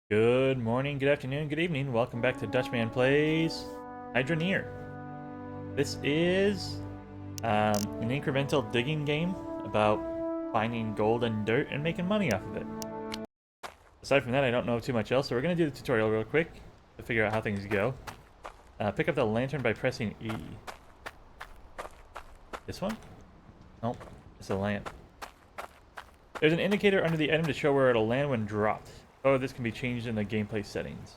Good morning, good afternoon, good evening. Welcome back to Dutchman Plays Hydroneer. This is an incremental digging game about finding gold and dirt and making money off of it. Aside from that, I don't know too much else, so we're going to do the tutorial real quick to figure out how things go. Pick up the lantern by pressing E. This one? Nope, it's a lamp. There's an indicator under the item to show where it'll land when dropped. Oh, this can be changed in the gameplay settings.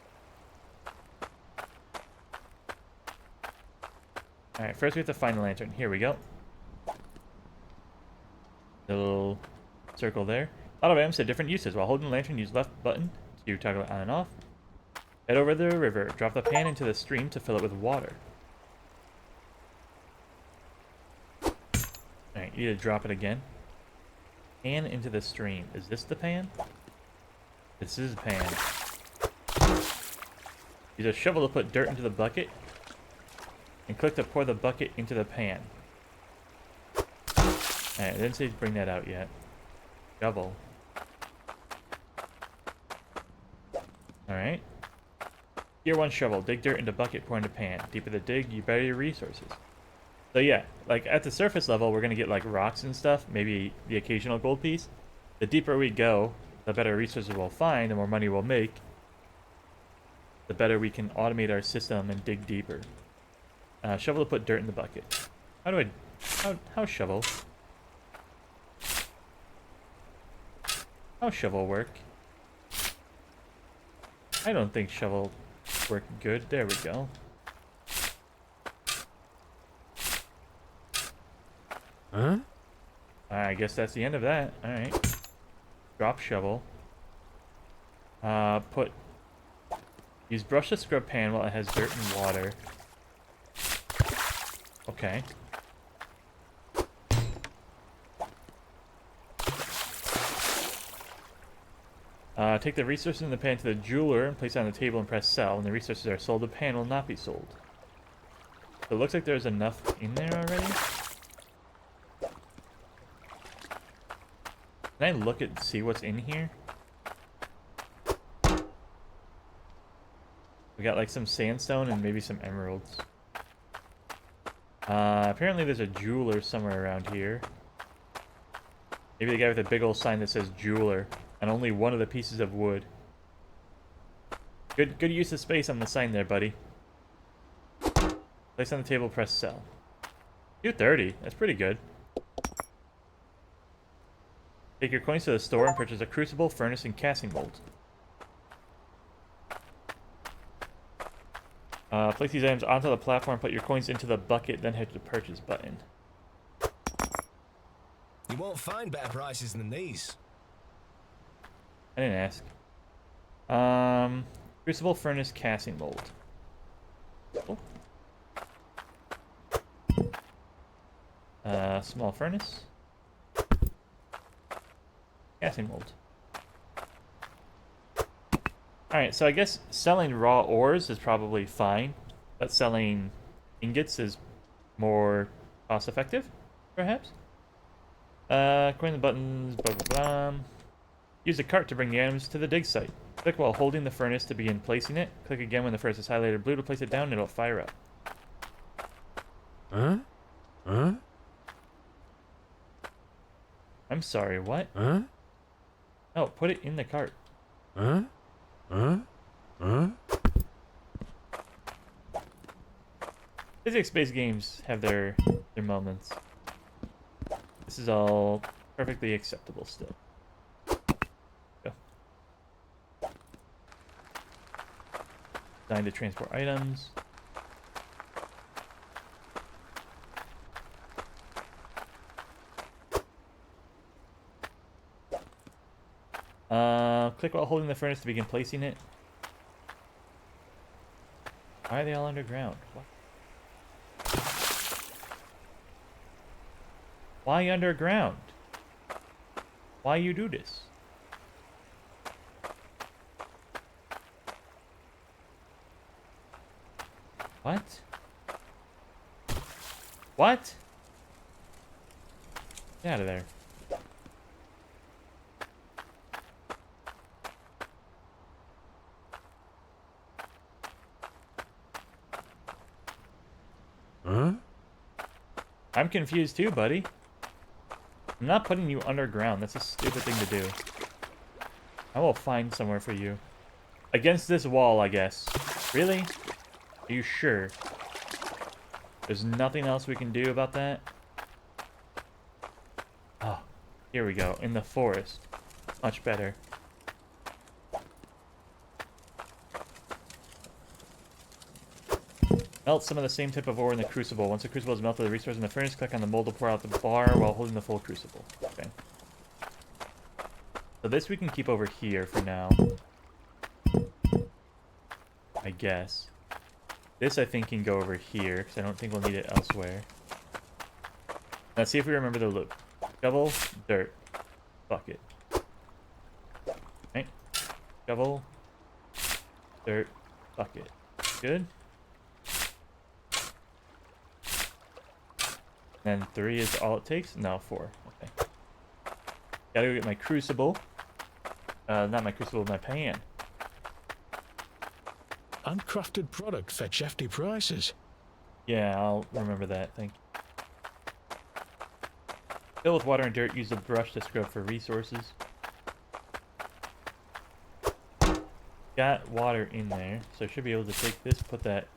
Alright, first we have to find the lantern. Here we go. The little circle there. A lot of items have different uses. While holding the lantern, use left button to toggle it on and off. Head over the river. Drop the pan into the stream to fill it with water. Alright, you need to drop it again. Pan into the stream. Is this the pan? This is the pan. Use a shovel to put dirt into the bucket. And click to pour the bucket into the pan. Alright, I didn't say to bring that out yet. Shovel. Alright. Gear 1 shovel. Dig dirt into bucket, pour into pan. Deeper the dig, you better your resources. So yeah, like at the surface level, we're gonna get like rocks and stuff, maybe the occasional gold piece. The deeper we go, the better resources we'll find, the more money we'll make. The better we can automate our system and dig deeper. Shovel to put dirt in the bucket. How do I... How shovel? How shovel work? I don't think shovel work good. There we go. Huh? I guess that's the end of that. Alright. Drop shovel. Use brush to scrub pan while it has dirt and water. Okay. Take the resources in the pan to the jeweler and place it on the table and press sell. When the resources are sold, the pan will not be sold. So it looks like there's enough in there already. Can I look at see what's in here? We got like some sandstone and maybe some emeralds. Apparently there's a jeweler somewhere around here. Maybe the guy with the big old sign that says jeweler and only one of the pieces of wood. Good use of space on the sign there, buddy. Place on the table, press sell. 230. That's pretty good. Take your coins to the store and purchase a crucible, furnace, and casting mold. Place these items onto the platform, put your coins into the bucket, then hit the purchase button. You won't find better prices than these. I didn't ask. Crucible, furnace, casting mold. Oh. Small furnace. Casting mold. Alright, so I guess selling raw ores is probably fine, but selling ingots is more cost effective, perhaps? Coin the buttons, blah blah blah. Use a cart to bring the items to the dig site. Click while holding the furnace to begin placing it. Click again when the furnace is highlighted blue to place it down and it'll fire up. Huh? Huh? I'm sorry, what? Huh? Oh, put it in the cart. Huh? Huh? Huh? Physics-based games have their moments. This is all perfectly acceptable still. Go. Designed to transport items. Click while holding the furnace to begin placing it. Why are they all underground? What? Why underground? Why you do this? What? What? Get out of there. Huh? I'm confused too, buddy. I'm not putting you underground. That's a stupid thing to do. I will find somewhere for you. Against this wall, I guess. Really? Are you sure? There's nothing else we can do about that? Oh, here we go. In the forest. Much better. Melt some of the same type of ore in the crucible. Once the crucible is melted, the resource in the furnace, click on the mold to pour out the bar while holding the full crucible. Okay. So this we can keep over here for now. I guess. This I think can go over here, because I don't think we'll need it elsewhere. Let's see if we remember the loop. Shovel, dirt, bucket. Right? Shovel, dirt, bucket. Good? And 3 is all it takes? No, 4. Okay. Gotta go get my crucible. Not my crucible, my pan. Uncrafted product fetch hefty prices. Yeah, I'll remember that. Thank you. Fill with water and dirt. Use the brush to scrub for resources. Got water in there, so I should be able to take this, put that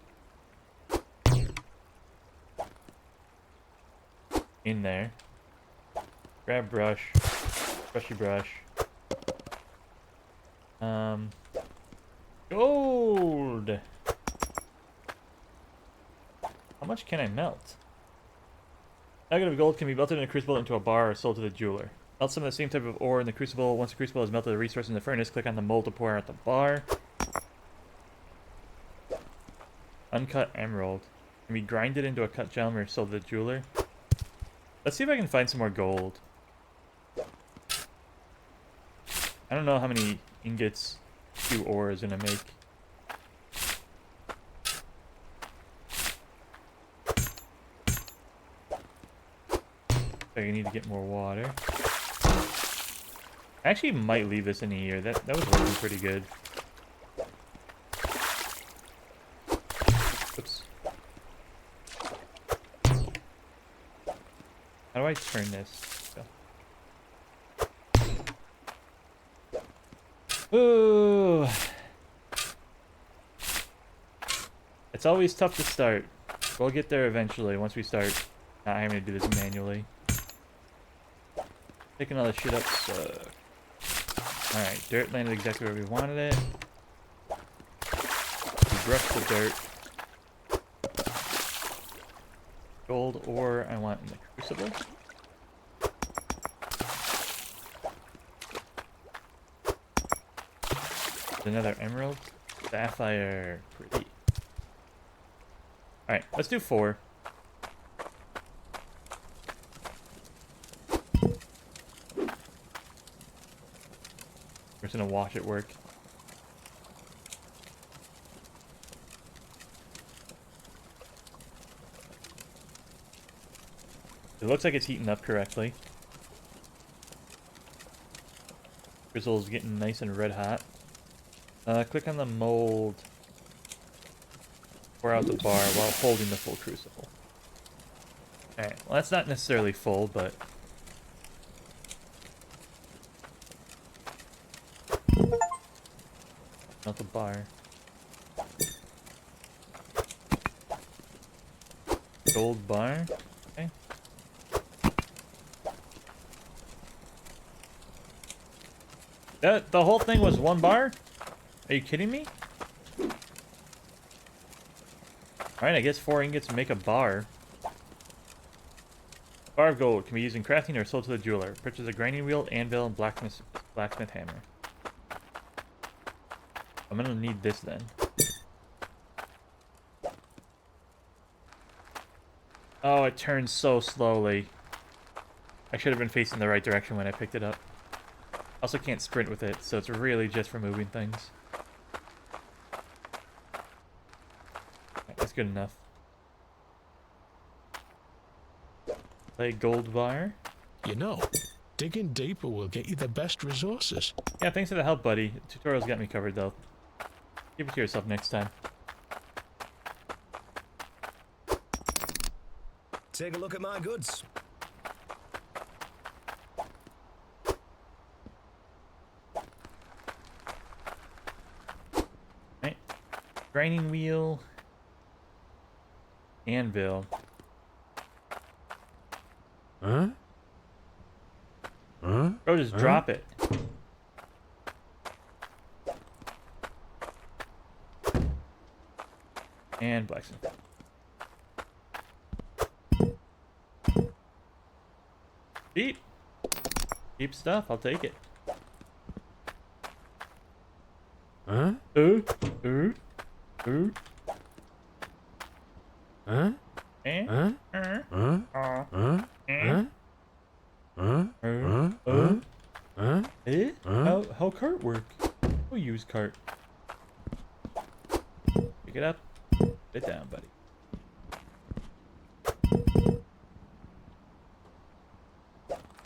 in there. Grab brush. Brushy brush. Gold! How much can I melt? Nugget of gold can be melted in a crucible into a bar or sold to the jeweler. Melt some of the same type of ore in the crucible. Once the crucible has melted the resource in the furnace, click on the mold to pour out the bar. Uncut emerald. Can be grinded into a cut gem or sold to the jeweler. Let's see if I can find some more gold. I don't know how many ingots 2 ore is gonna make. I need to get more water. I actually might leave this in here. That was working pretty good. Oops. How do I turn this? Ooh. It's always tough to start. We'll get there eventually once we start not having to do this manually. Picking all this shit up sucks. Alright, dirt landed exactly where we wanted it. We brushed the dirt. Gold ore I want in the crucible. Another emerald. Sapphire. Pretty. Alright, let's do 4. We're just gonna watch it work. It looks like it's heating up correctly. Grizzle's getting nice and red hot. Click on the mold. Pour out the bar while holding the full crucible. Alright, well that's not necessarily full, but... Not the bar. Gold bar? Okay. The whole thing was 1 bar? Are you kidding me? Alright, I guess 4 ingots make a bar. Bar of gold can be used in crafting or sold to the jeweler. Purchase a grinding wheel, anvil, and blacksmith hammer. I'm gonna need this then. Oh, it turns so slowly. I should have been facing the right direction when I picked it up. Also can't sprint with it, so it's really just for moving things. Right, that's good enough. Play gold bar. You know, digging deeper will get you the best resources. Yeah, thanks for the help, buddy. The tutorial's got me covered, though. Keep it to yourself next time. Take a look at my goods. Right. Grinding wheel. Anvil. Huh? Huh? Bro, just drop it. And blacksmith. Cheap. Cheap stuff. I'll take it. Huh? Ooh. Huh? Eh? Huh? Uh, Huh? uh, Huh? eh? Huh? Huh? Huh? Huh? Eh? Huh? How cart work? We'll use cart. Pick it up. Put it down, buddy.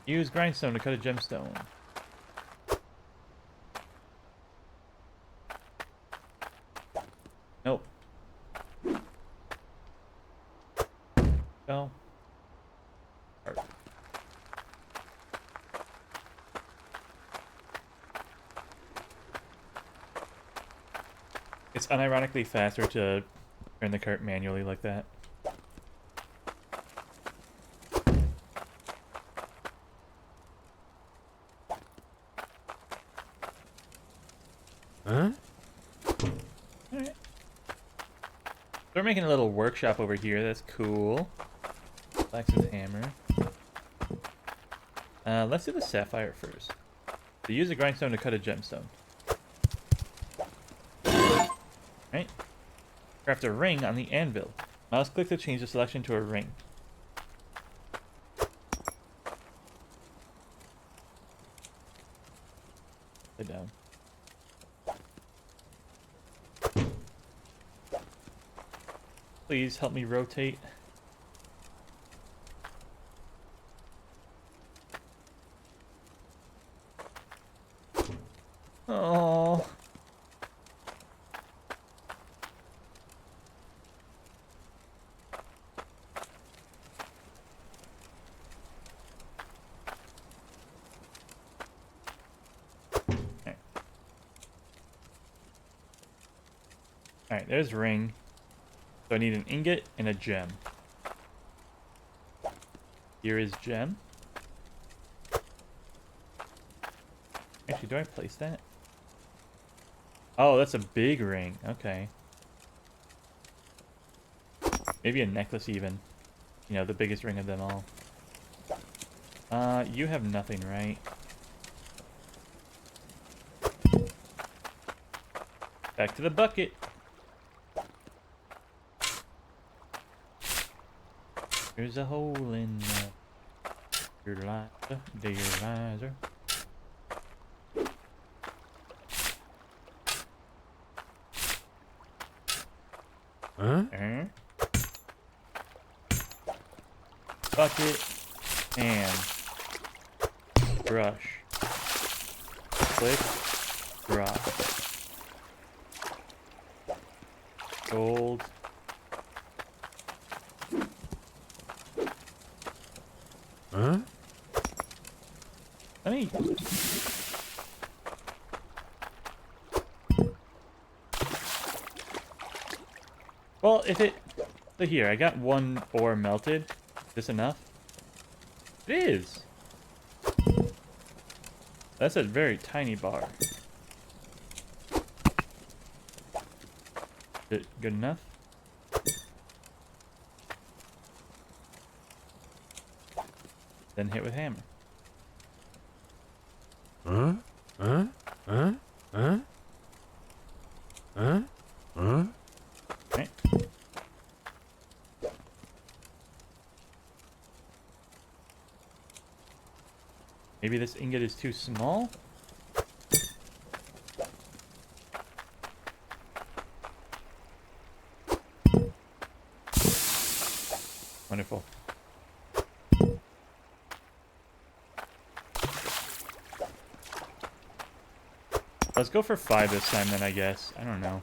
Use grindstone to cut a gemstone. Nope. Go. Cart. It's unironically faster to turn the cart manually like that. Huh? Alright. We're making a little workshop over here. That's cool. Blacksmith hammer. Let's do the sapphire first. So use a grindstone to cut a gemstone. Right? Craft a ring on the anvil. Mouse click to change the selection to a ring. Lay down. Please help me rotate. Oh. Alright, there's ring. So I need an ingot and a gem. Here is gem. Actually, do I place that? Oh, that's a big ring. Okay. Maybe a necklace even. You know, the biggest ring of them all. You have nothing, right? Back to the bucket. There's a hole in your lighter, dear Liza. Huh? Bucket and brush. Click, drop. Gold. Huh? Let me. Well, if it. So here, I got one ore melted. Is this enough? It is. That's a very tiny bar. Is it good enough? Then hit with hammer. Huh? Huh? Huh? Huh? Huh? Huh? Right. Maybe this ingot is too small? Wonderful. Let's go for 5 this time then, I guess. I don't know.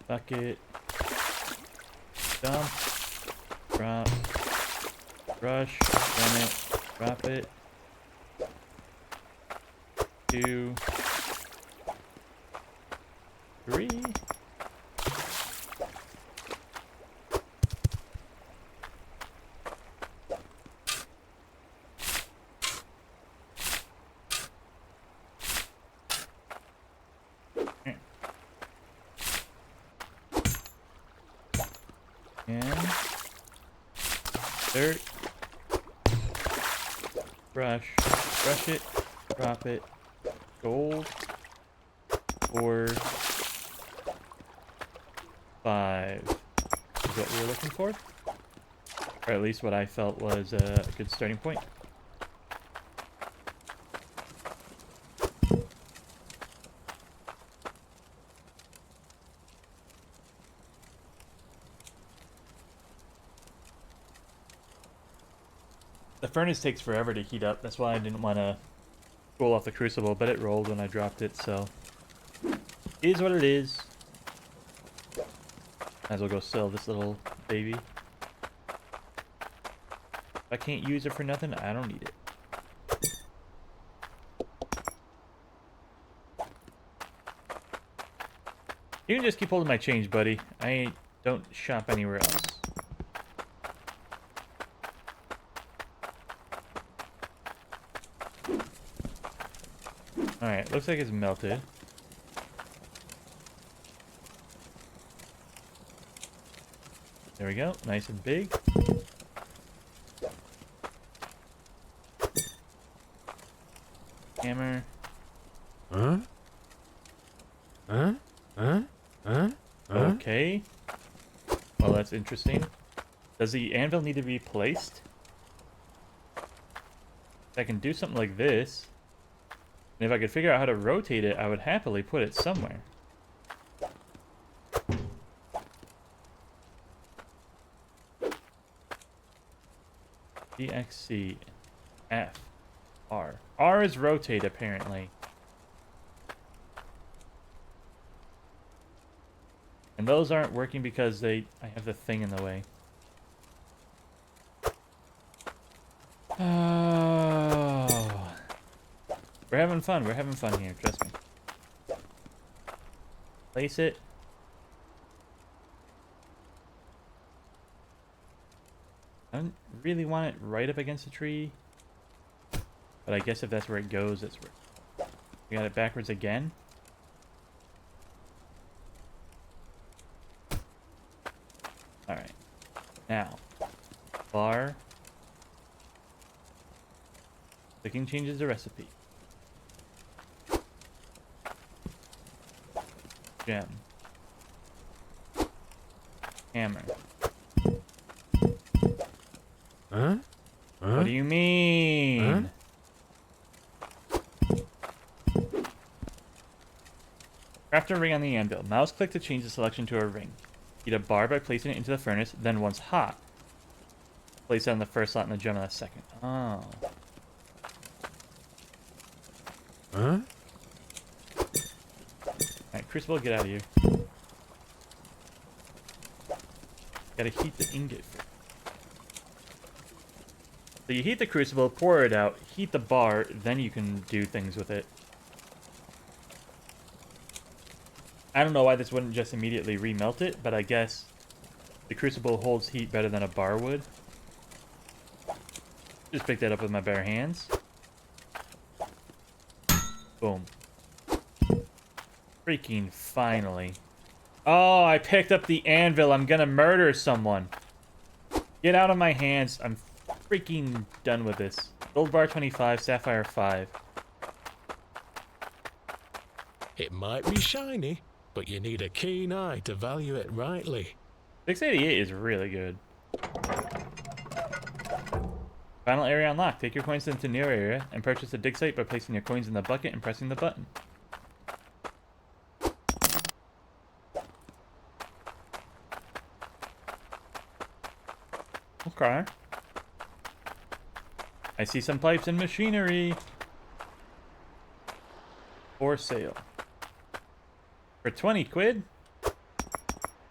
Bucket. Dump. Drop. Brush. Run it. Drop it. 2. 3. And dirt, brush it, drop it, gold, 4, 5 is what we were looking for, or at least what I felt was a good starting point. The furnace takes forever to heat up. That's why I didn't want to roll off the crucible, but it rolled when I dropped it, so it is what it is. Might as well go sell this little baby. If I can't use it for nothing, I don't need it. You can just keep holding my change, buddy. Don't shop anywhere else. Alright, looks like it's melted. There we go, nice and big. Hammer. Okay. Well, that's interesting. Does the anvil need to be placed? I can do something like this. And if I could figure out how to rotate it, I would happily put it somewhere. DXC. F. R. R is rotate, apparently. And those aren't working because I have the thing in the way. Oh. We're having fun. We're having fun here. Trust me. Place it. I don't really want it right up against the tree. But I guess if that's where it goes, that's where... We got it backwards again. Alright. Now. Bar. Clicking changes the recipe. Gem. Hammer. What do you mean? Craft a ring on the anvil. Mouse click to change the selection to a ring. Heat a bar by placing it into the furnace, then once hot, place it on the first slot and the gem on the second. Oh. Alright, crucible, get out of here. Gotta heat the ingot first. So you heat the crucible, pour it out, heat the bar, then you can do things with it. I don't know why this wouldn't just immediately remelt it, but I guess the crucible holds heat better than a bar would. Just pick that up with my bare hands. Boom. Freaking finally. Oh, I picked up the anvil. I'm gonna murder someone. Get out of my hands. I'm freaking done with this. Gold bar 25, sapphire 5. It might be shiny, but you need a keen eye to value it rightly. 688 is really good. Final area unlocked. Take your coins into the new area and purchase a dig site by placing your coins in the bucket and pressing the button. Okay. I see some pipes and machinery. For sale. For 20 quid?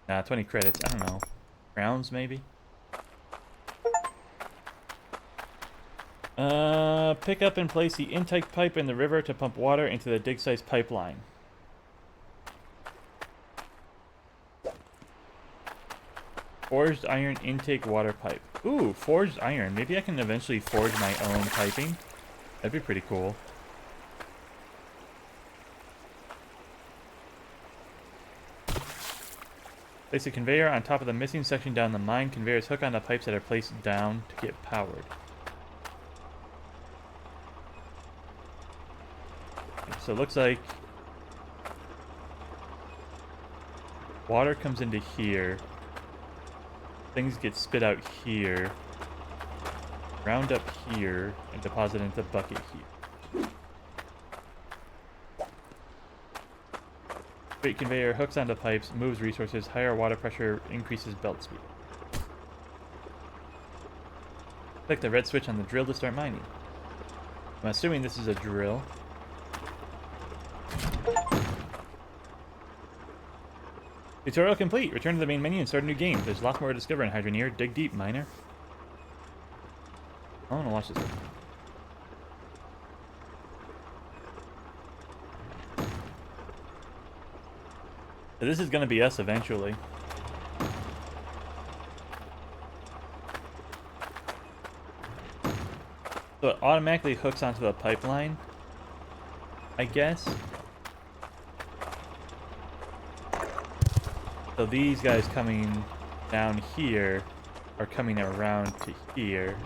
Nah, 20 credits. I don't know. Rounds, maybe? Pick up and place the intake pipe in the river to pump water into the dig site's pipeline. Forged iron intake water pipe. Ooh, forged iron. Maybe I can eventually forge my own piping. That'd be pretty cool. Place a conveyor on top of the missing section down the mine. Conveyors hook onto pipes that are placed down to get powered. So it looks like water comes into here. Things get spit out here. Round up here and deposit into the bucket here. Freight conveyor hooks onto pipes, moves resources, higher water pressure increases belt speed. Click the red switch on the drill to start mining. I'm assuming this is a drill. Tutorial complete. Return to the main menu and start a new game. There's lots more to discover in Hydroneer. Dig deep, miner. I want to watch this one. So this is going to be us eventually. So it automatically hooks onto the pipeline, I guess. So these guys coming down here are coming around to here.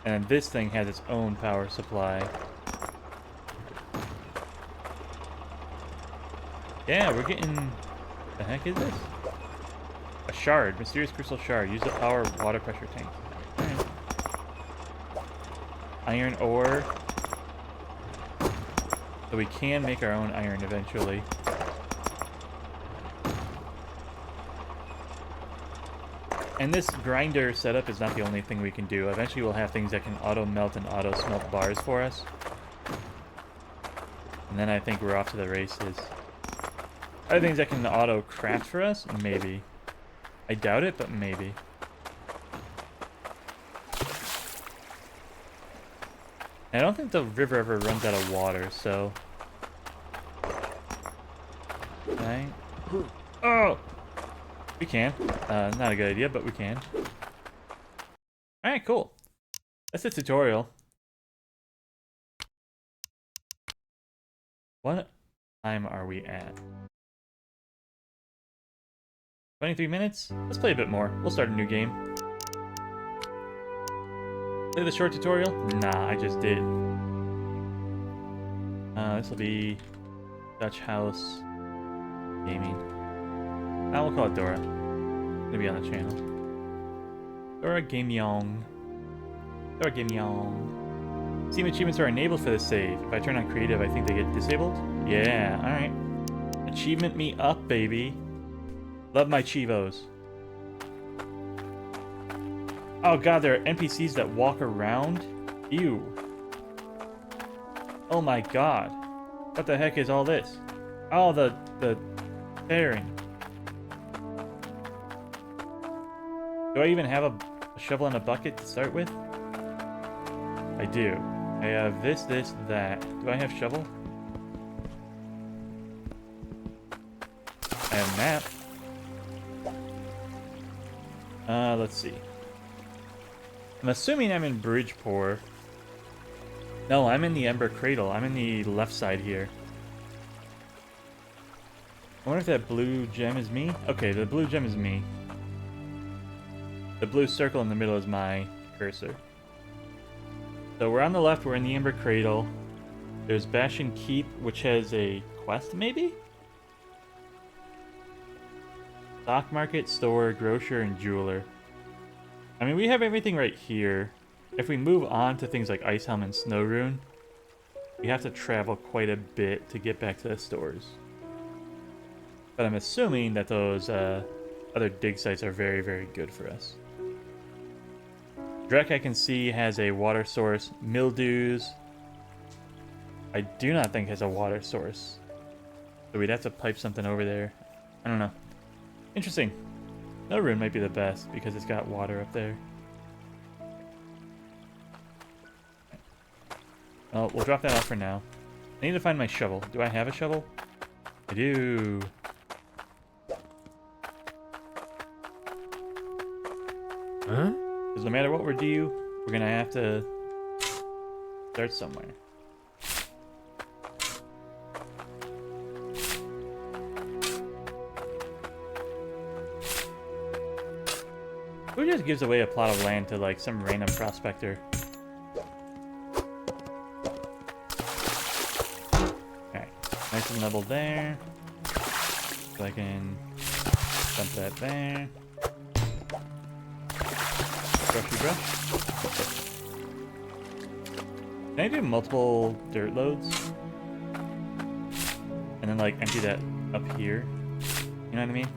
And this thing has its own power supply. Yeah, we're getting... The heck is this? A shard. Mysterious crystal shard. Use the power water pressure tank. Alright. Iron ore. So we can make our own iron eventually. And this grinder setup is not the only thing we can do. Eventually we'll have things that can auto melt and auto smelt bars for us. And then I think we're off to the races. Other things that can auto craft for us? Maybe. I doubt it, but maybe. I don't think the river ever runs out of water, so... Right? Oh! We can. Not a good idea, but we can. Alright, cool. That's the tutorial. What time are we at? 23 minutes? Let's play a bit more. We'll start a new game. Play the short tutorial? Nah, I just did. This will be Dutch House Gaming. We'll call it Dora. Gonna be on the channel. Dora Gameyong. Dora Gameyong. Steam achievements are enabled for this save. If I turn on creative, I think they get disabled? Yeah, alright. Achievement me up, baby. Love my Chivos. Oh god, there are NPCs that walk around? Ew. Oh my god. What the heck is all this? Oh, the tearing. Do I even have a shovel and a bucket to start with? I do. I have this, that. Do I have shovel? I have map. Let's see. I'm assuming I'm in Bridgeport. No, I'm in the Ember Cradle. I'm in the left side here. I wonder if that blue gem is me? Okay, the blue gem is me. The blue circle in the middle is my cursor. So we're on the left, we're in the Ember Cradle. There's Bastion Keep, which has a quest, maybe? Stock market, store, grocer, and jeweler. I mean, we have everything right here. If we move on to things like Ice Helm and Snow Rune, we have to travel quite a bit to get back to the stores. But I'm assuming that those other dig sites are very, very good for us. Drek, I can see, has a water source. Mildews, I do not think has a water source. So we'd have to pipe something over there. I don't know. Interesting. No rune might be the best because it's got water up there. Oh, we'll drop that off for now. I need to find my shovel. Do I have a shovel? I do. Huh? Because no matter what we're due, we're gonna have to start somewhere. Who just gives away a plot of land to like some random prospector? Alright, nice and level there. So I can dump that there. Brushy brush. Can I do multiple dirt loads? And then like empty that up here? You know what I mean?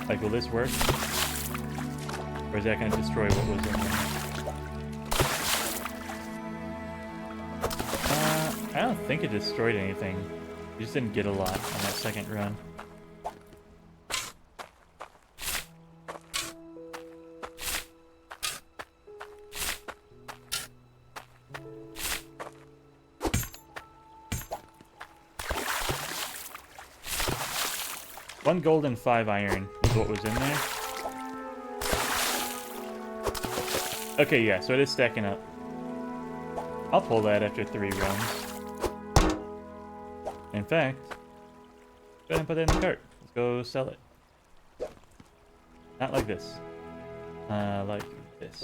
Like, will this work? Or is that going to destroy what was in there? I don't think it destroyed anything. You just didn't get a lot on that second run. One gold and 5 iron is what was in there. Okay, yeah, so it is stacking up. I'll pull that after 3 runs. In fact, go ahead and put that in the cart. Let's go sell it. Not like this. Like this.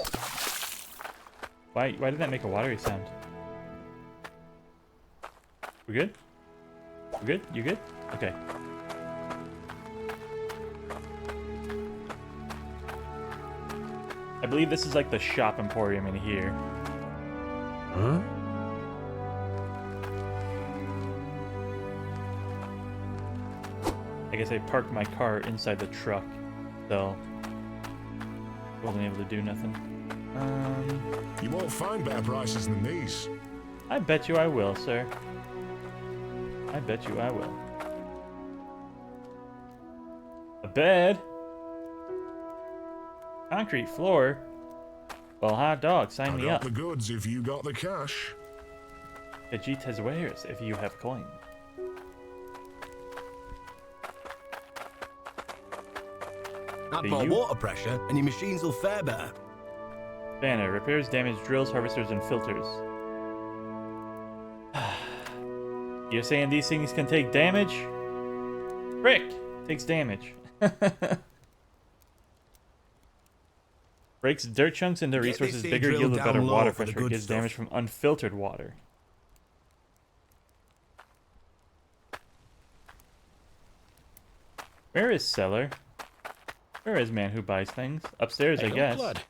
Why did that make a watery sound? We good? We good? You good? Okay. I believe this is like the shop emporium in here. Huh? I guess I parked my car inside the truck, so wasn't able to do nothing. You won't find better prices than these. I bet you I will, sir. I bet you I will. A bed? Concrete floor? Well, hot dog, sign I me got up. the goods if you got the cash. Vegeta's wares if you have coin. Add Do more you? water pressure and your machines will fare better. Banner repairs damaged drills, harvesters, and filters. You're saying these things can take damage? Frick! Takes damage. Breaks dirt chunks into Get this resources thing bigger, drilled yields down better low water for the pressure. good Gives stuff. damage from unfiltered water. Where is seller? Where is man who buys things? Upstairs, Hey, I guess. Blood.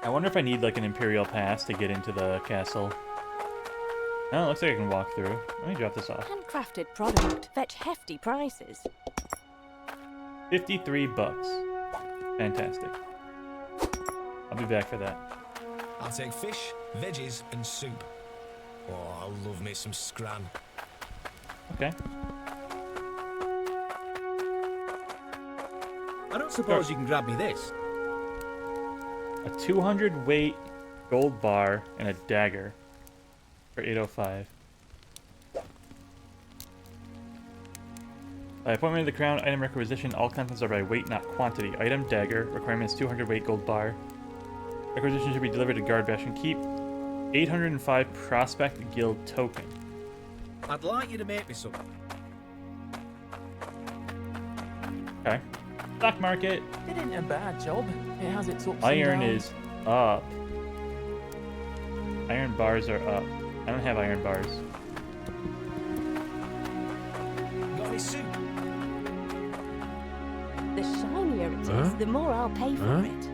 I wonder if I need like an Imperial pass to get into the castle. Oh, it looks like I can walk through. Let me drop this off. Handcrafted product fetch hefty prices. 53 bucks. Fantastic. I'll be back for that. I'll take fish, veggies, and soup. Oh, I love me some scran. Okay. I don't suppose you can grab me this. A 200 weight gold bar and a dagger for 805. By appointment of the crown, item requisition, all contents are by weight, not quantity. Item dagger, requirement is 200 weight gold bar. Requisition should be delivered to Guard Bastion Keep. 805 Prospect Guild token. I'd like you to make me some. Okay. Stock market. It ain't a bad job. It has its ups Iron and downs. is up. Iron bars are up. I don't have iron bars. Got any soup? The shinier it is, Huh? the more I'll pay for Huh? it.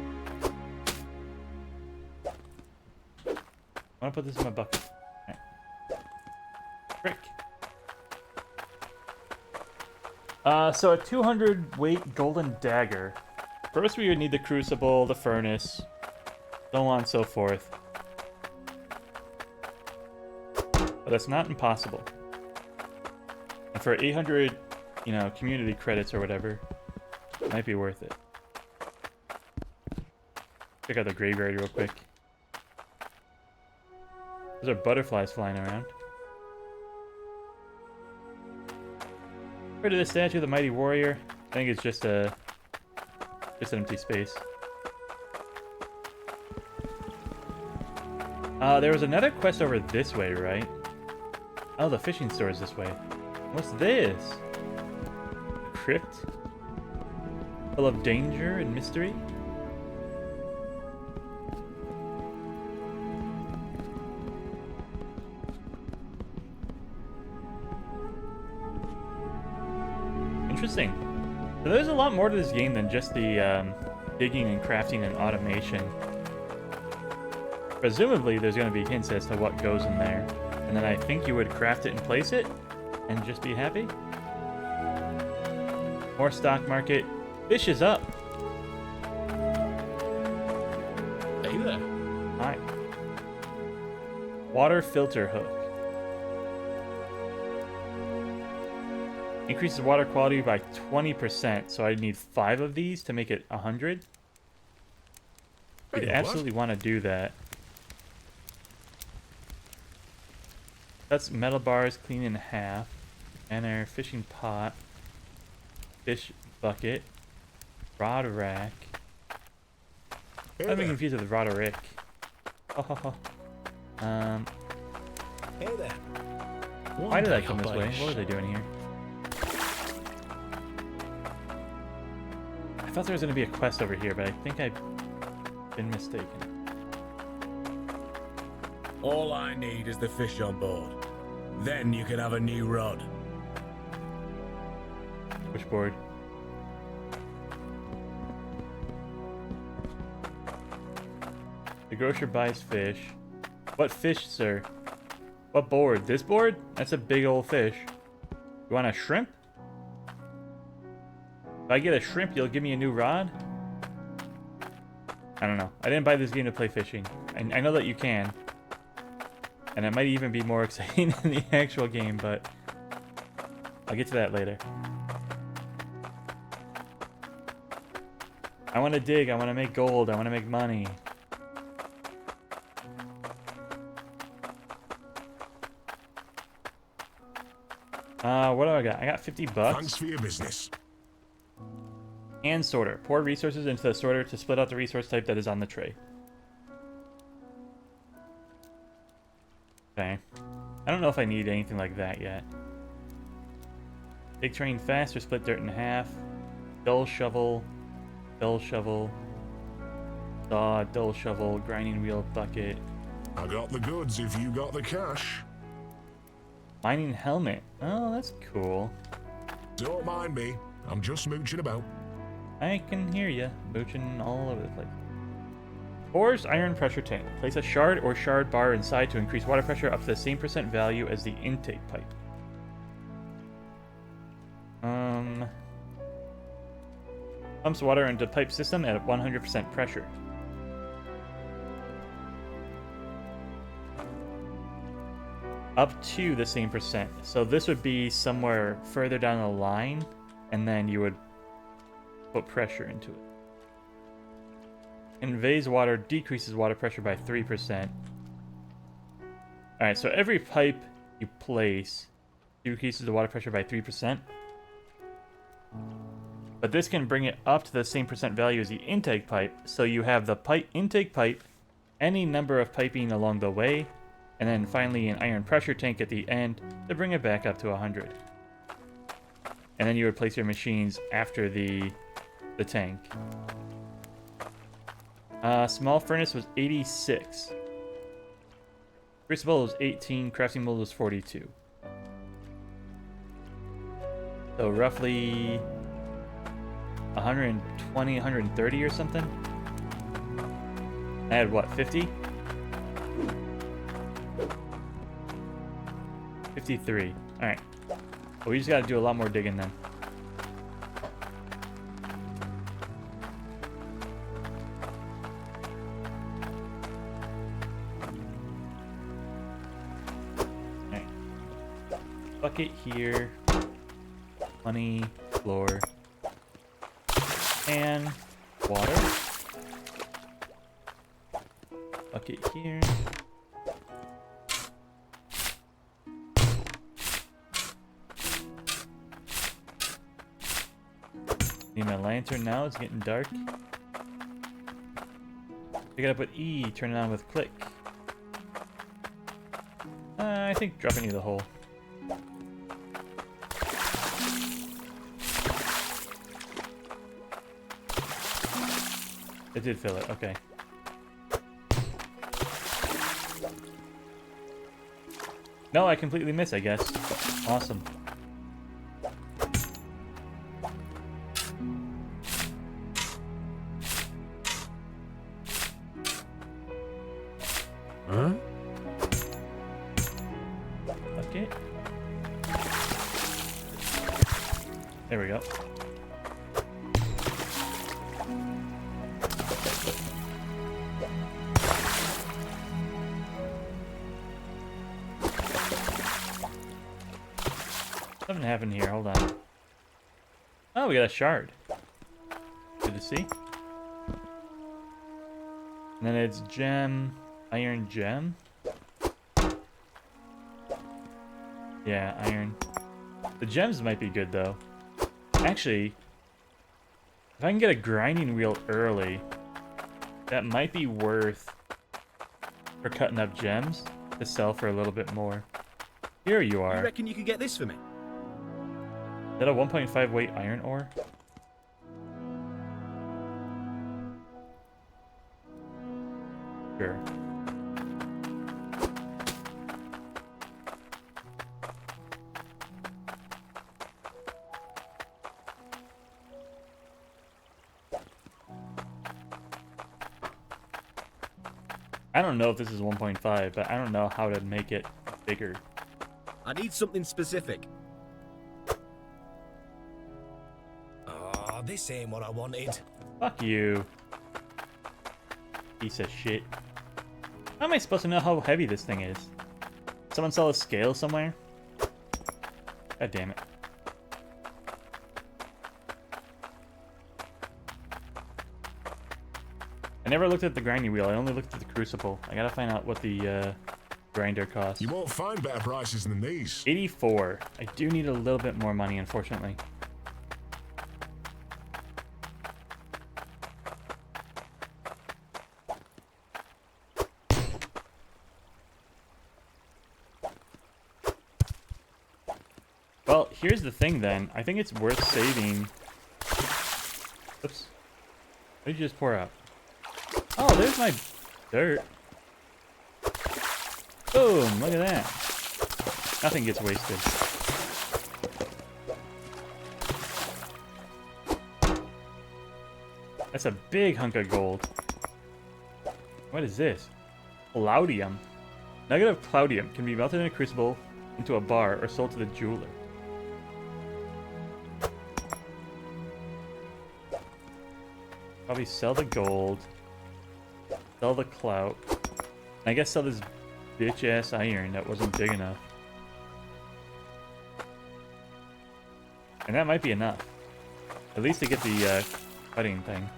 I want to put this in my bucket. Alright. Frick. So a 200 weight golden dagger First, we would need the crucible, the furnace, so on and so forth. But that's not impossible. And for 800, you know, community credits or whatever, it might be worth it. Check out the graveyard real quick. Those are butterflies flying around. Where to the statue of the mighty warrior? I think it's just an empty space. There was another quest over this way, right? Oh, the fishing store is this way. What's this? A crypt? Full of danger and mystery? Interesting. So there's a lot more to this game than just the digging and crafting and automation. Presumably there's going to be hints as to what goes in there. And then I think you would craft it and place it and just be happy. More stock market. Fish is up. Hey there. Hi. Water filter hook. Increases water quality by 20%, so I need 5 of these to make it 100. We'd Hey, absolutely want to do that. That's metal bars clean in half. And our fishing pot. Fish bucket. Rod rack. Hey I'm there. confused with Roderick. Hey there. Why did I come this way? What were they doing here? I thought there was going to be a quest over here, but I think I've been mistaken. All I need is the fish on board. Then you can have a new rod. Which board? The grocer buys fish. What fish, sir? What board? This board? That's a big old fish. You want a shrimp? If I get a shrimp, you'll give me a new rod? I don't know. I didn't buy this game to play fishing. I know that you can. And it might even be more exciting than the actual game, but I'll get to that later. I want to dig. I want to make gold. I want to make money. What do I got? I got 50 bucks. Thanks for your business. And sorter. Pour resources into the sorter to split out the resource type that is on the tray. Okay. I don't know if I need anything like that yet. Dig terrain fast or split dirt in half. Dull shovel. Dull shovel. Saw, dull shovel, grinding wheel, bucket. I got the goods if you got the cash. Mining helmet. Oh, that's cool. Don't mind me. I'm just mooching about. I can hear you, mooching all over the place. Boar's iron pressure tank. Place a shard or shard bar inside to increase water pressure up to the same % value as the intake pipe. Pumps water into pipe system at 100% pressure. Up to the same %. So this would be somewhere further down the line, and then you would put pressure into it. Conveys water, decreases water pressure by 3%. Alright, so every pipe you place decreases the water pressure by 3%. But this can bring it up to the same % value as the intake pipe, so you have the intake pipe, any number of piping along the way, and then finally an iron pressure tank at the end to bring it back up to 100. And then you would place your machines after the tank. Small furnace was 86. Crucible was 18. Crafting mold was 42. So roughly 120, 130 or something. I had what, 50? 53. Alright. Well, we just gotta do a lot more digging then. bucket here. Money, floor, and water. Bucket here. Need my lantern now, it's getting dark. Pick it up with E, turn it on with click. I think drop it into the hole. It did fill it, okay. No, I completely missed, I guess. Awesome. Huh? Okay. There we go. Something happened here, hold on. Oh, we got a shard. Good to see. And then it's gem, iron gem. Yeah, iron. The gems might be good though. Actually, if I can get a grinding wheel early, that might be worth for cutting up gems to sell for a little bit more. Here you are. You reckon you could get this for me? Is that a 1.5 weight iron ore? Sure. I don't know if this is 1.5, but I don't know how to make it bigger. I need something specific. Oh, this ain't what I wanted. Fuck you. Piece of shit. How am I supposed to know how heavy this thing is? Someone sell a scale somewhere? God damn it. I never looked at the grinding wheel, I only looked at the crucible. I gotta find out what the grinder costs. You won't find better prices than these. 84. I do need a little bit more money, unfortunately. Well, here's the thing then. I think it's worth saving. Oops. What did you just pour out? Oh, there's my dirt. Boom, look at that. Nothing gets wasted. That's a big hunk of gold. What is this? Cloudium. Nugget of cloudium can be melted in a crucible into a bar or sold to the jeweler. Probably sell the gold. Sell the clout. I guess sell this bitch ass iron that wasn't big enough. And that might be enough. At least to get the cutting thing.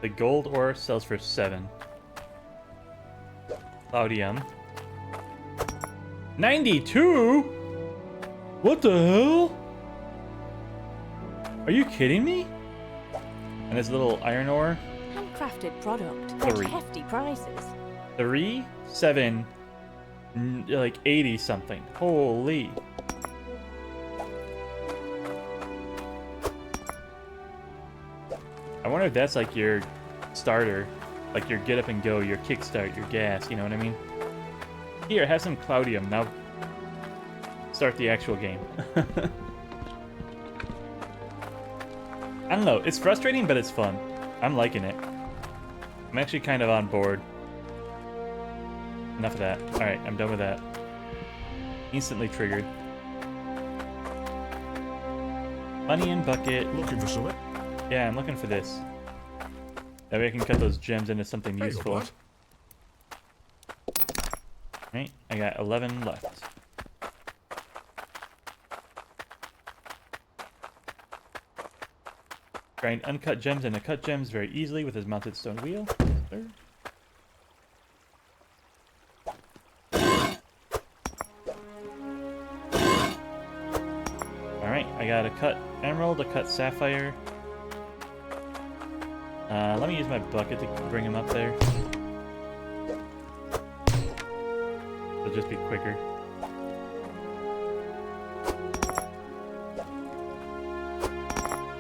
The gold ore sells for 7. Cloudium. 92? What the hell? Are you kidding me? And this little iron ore. Handcrafted product. 3. Hefty prices. 3, 7, like 80 something. Holy. I wonder if that's like your starter, like your get up and go, your kickstart, your gas, you know what I mean? Here, have some cloudium. Now start the actual game. I don't know. It's frustrating, but it's fun. I'm liking it. I'm actually kind of on board. Enough of that. Alright, I'm done with that. Instantly triggered. Money in bucket. Looking for something? Yeah, I'm looking for this. That way I can cut those gems into something Hey, useful. lad. Right, I got 11 left. Grind uncut gems into cut gems very easily with his mounted stone wheel. Sir. Alright, I got a cut emerald, a cut sapphire. Let me use my bucket to bring him up there. It'll just be quicker.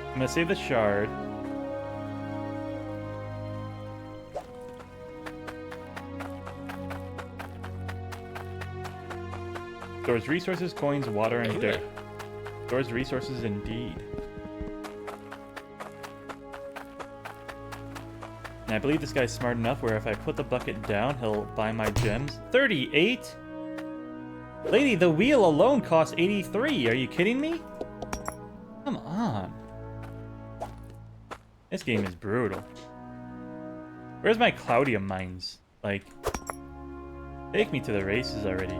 I'm gonna save the shard. Stores resources, coins, water, and Hey dirt. there. Stores resources indeed. And I believe this guy's smart enough where if I put the bucket down, he'll buy my gems. 38? Lady, the wheel alone costs 83. Are you kidding me? Come on. This game is brutal. Where's my Cloudium mines? Like, take me to the races already.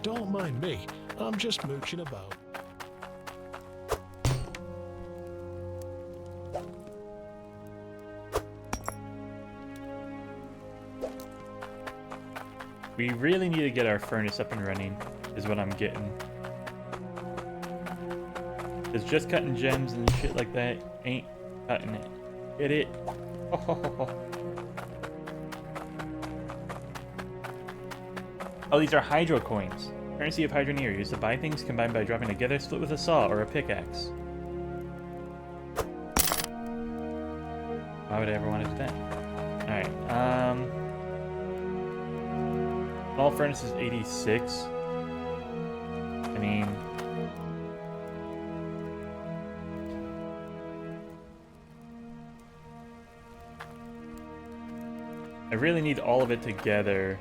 Don't mind me. I'm just mooching about. We really need to get our furnace up and running, is what I'm getting. Because just cutting gems and shit like that ain't cutting it. Get it? Oh, these are hydro coins. Currency of Hydroneer, used to buy things combined by dropping together, split with a saw or a pickaxe. Why would I ever want to do that? Alright, small furnace is 86. I mean... I really need all of it together.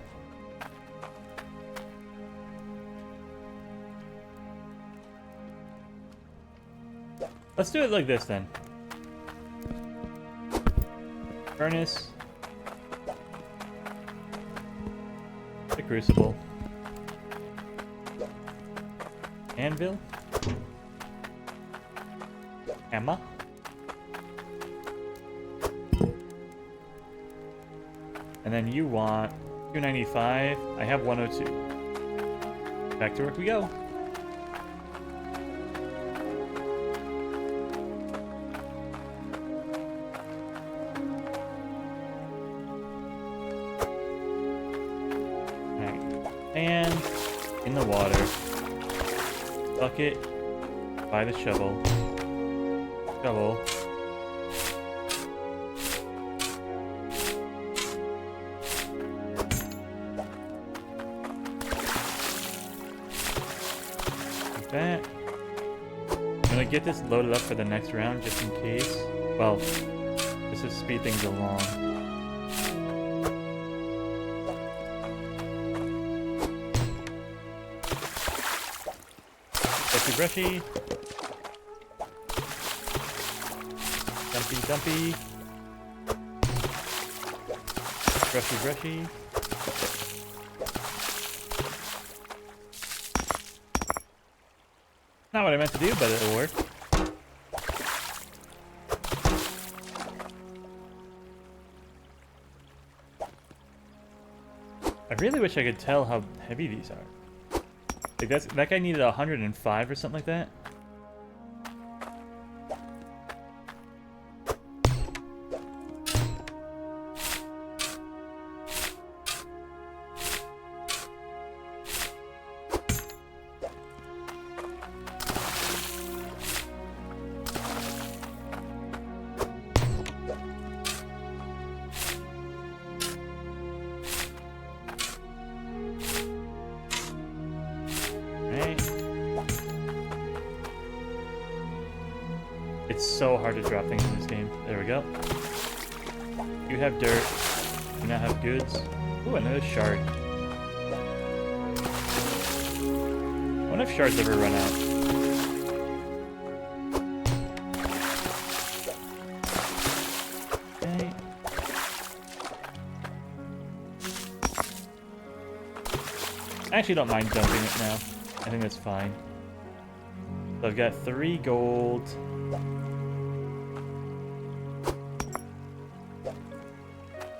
Let's do it like this then. Furnace. The crucible. Anvil. Hammer. And then you want 295. I have 102. Back to work we go. And in the water. Bucket. By the shovel. Shovel. Like that. I'm gonna get this loaded up for the next round just in case. Well, this is speed things along. Brushy. Dumpy, dumpy. Brushy, brushy. Not what I meant to do, but it'll work. I really wish I could tell how heavy these are. Like that guy needed 105 or something like that. It's so hard to drop things in this game. There we go. You have dirt. You now have goods. Ooh, another shard. I wonder if shards ever run out. Okay. I actually don't mind dumping it now. I think that's fine. So I've got 3 gold.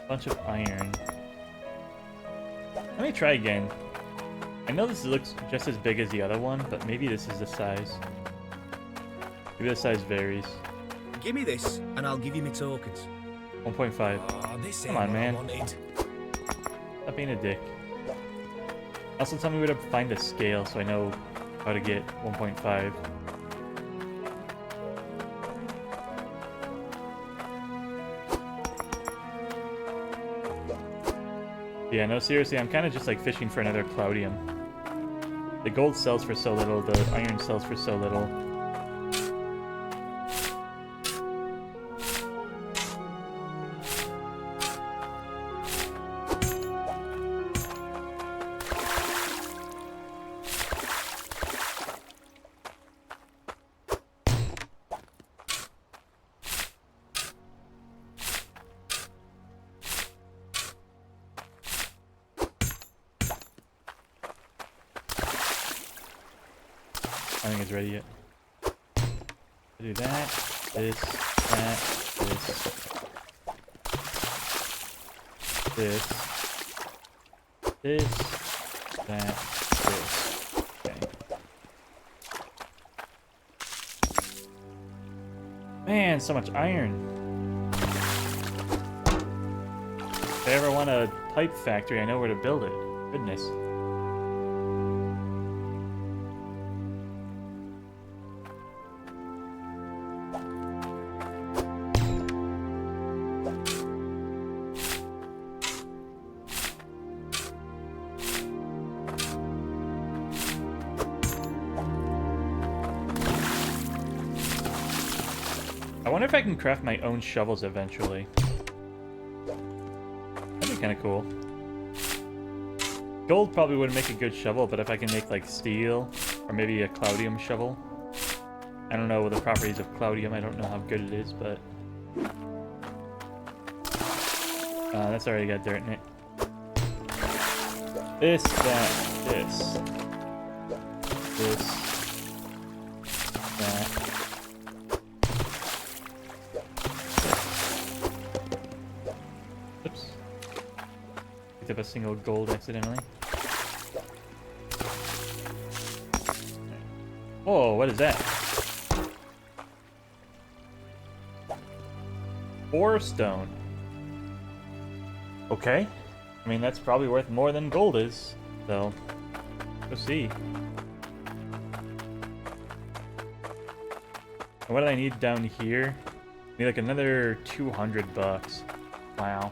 Bunch of iron. Let me try again. I know this looks just as big as the other one, but maybe this is the size. Maybe the size varies. Give me this, and I'll give you my tokens. 1.5. Oh, this Come ain't on, what I man. wanted. Stop being a dick. Also, tell me where to find a scale so I know how to get 1.5. Yeah, no, seriously, I'm kind of just like fishing for another Cloudium. The gold sells for so little, the iron sells for so little. I think it's ready yet. Do that, this, that, this, that, this. Okay. Man, so much iron. If I ever want a pipe factory, I know where to build it. Goodness. I wonder if I can craft my own shovels eventually. That'd be kind of cool. Gold probably wouldn't make a good shovel, but if I can make like steel or maybe a Cloudium shovel. I don't know the properties of Cloudium. I don't know how good it is, but that's already got dirt in it. This, that, this, that. Oops. Picked up a single gold accidentally. Whoa, what is that? 4 stone. Okay. I mean, that's probably worth more than gold is, so we'll see. And what do I need down here? I need like another 200 bucks. Wow.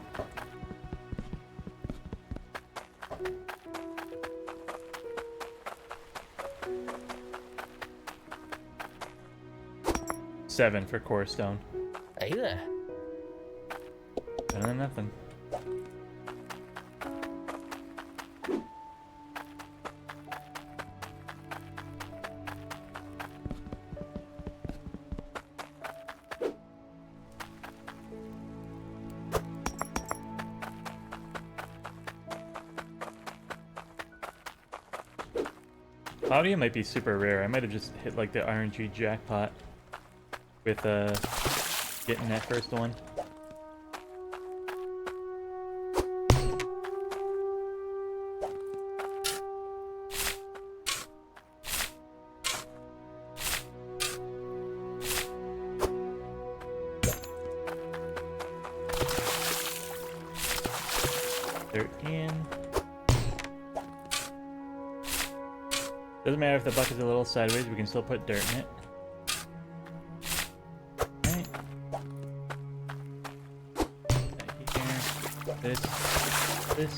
$7 for core stone. Hey there. Better than nothing. Cloudia might be super rare. I might have just hit like the RNG jackpot with getting that first one. They're in. Doesn't matter if the bucket's a little sideways, we can still put dirt in it. Okay. Here. This. This.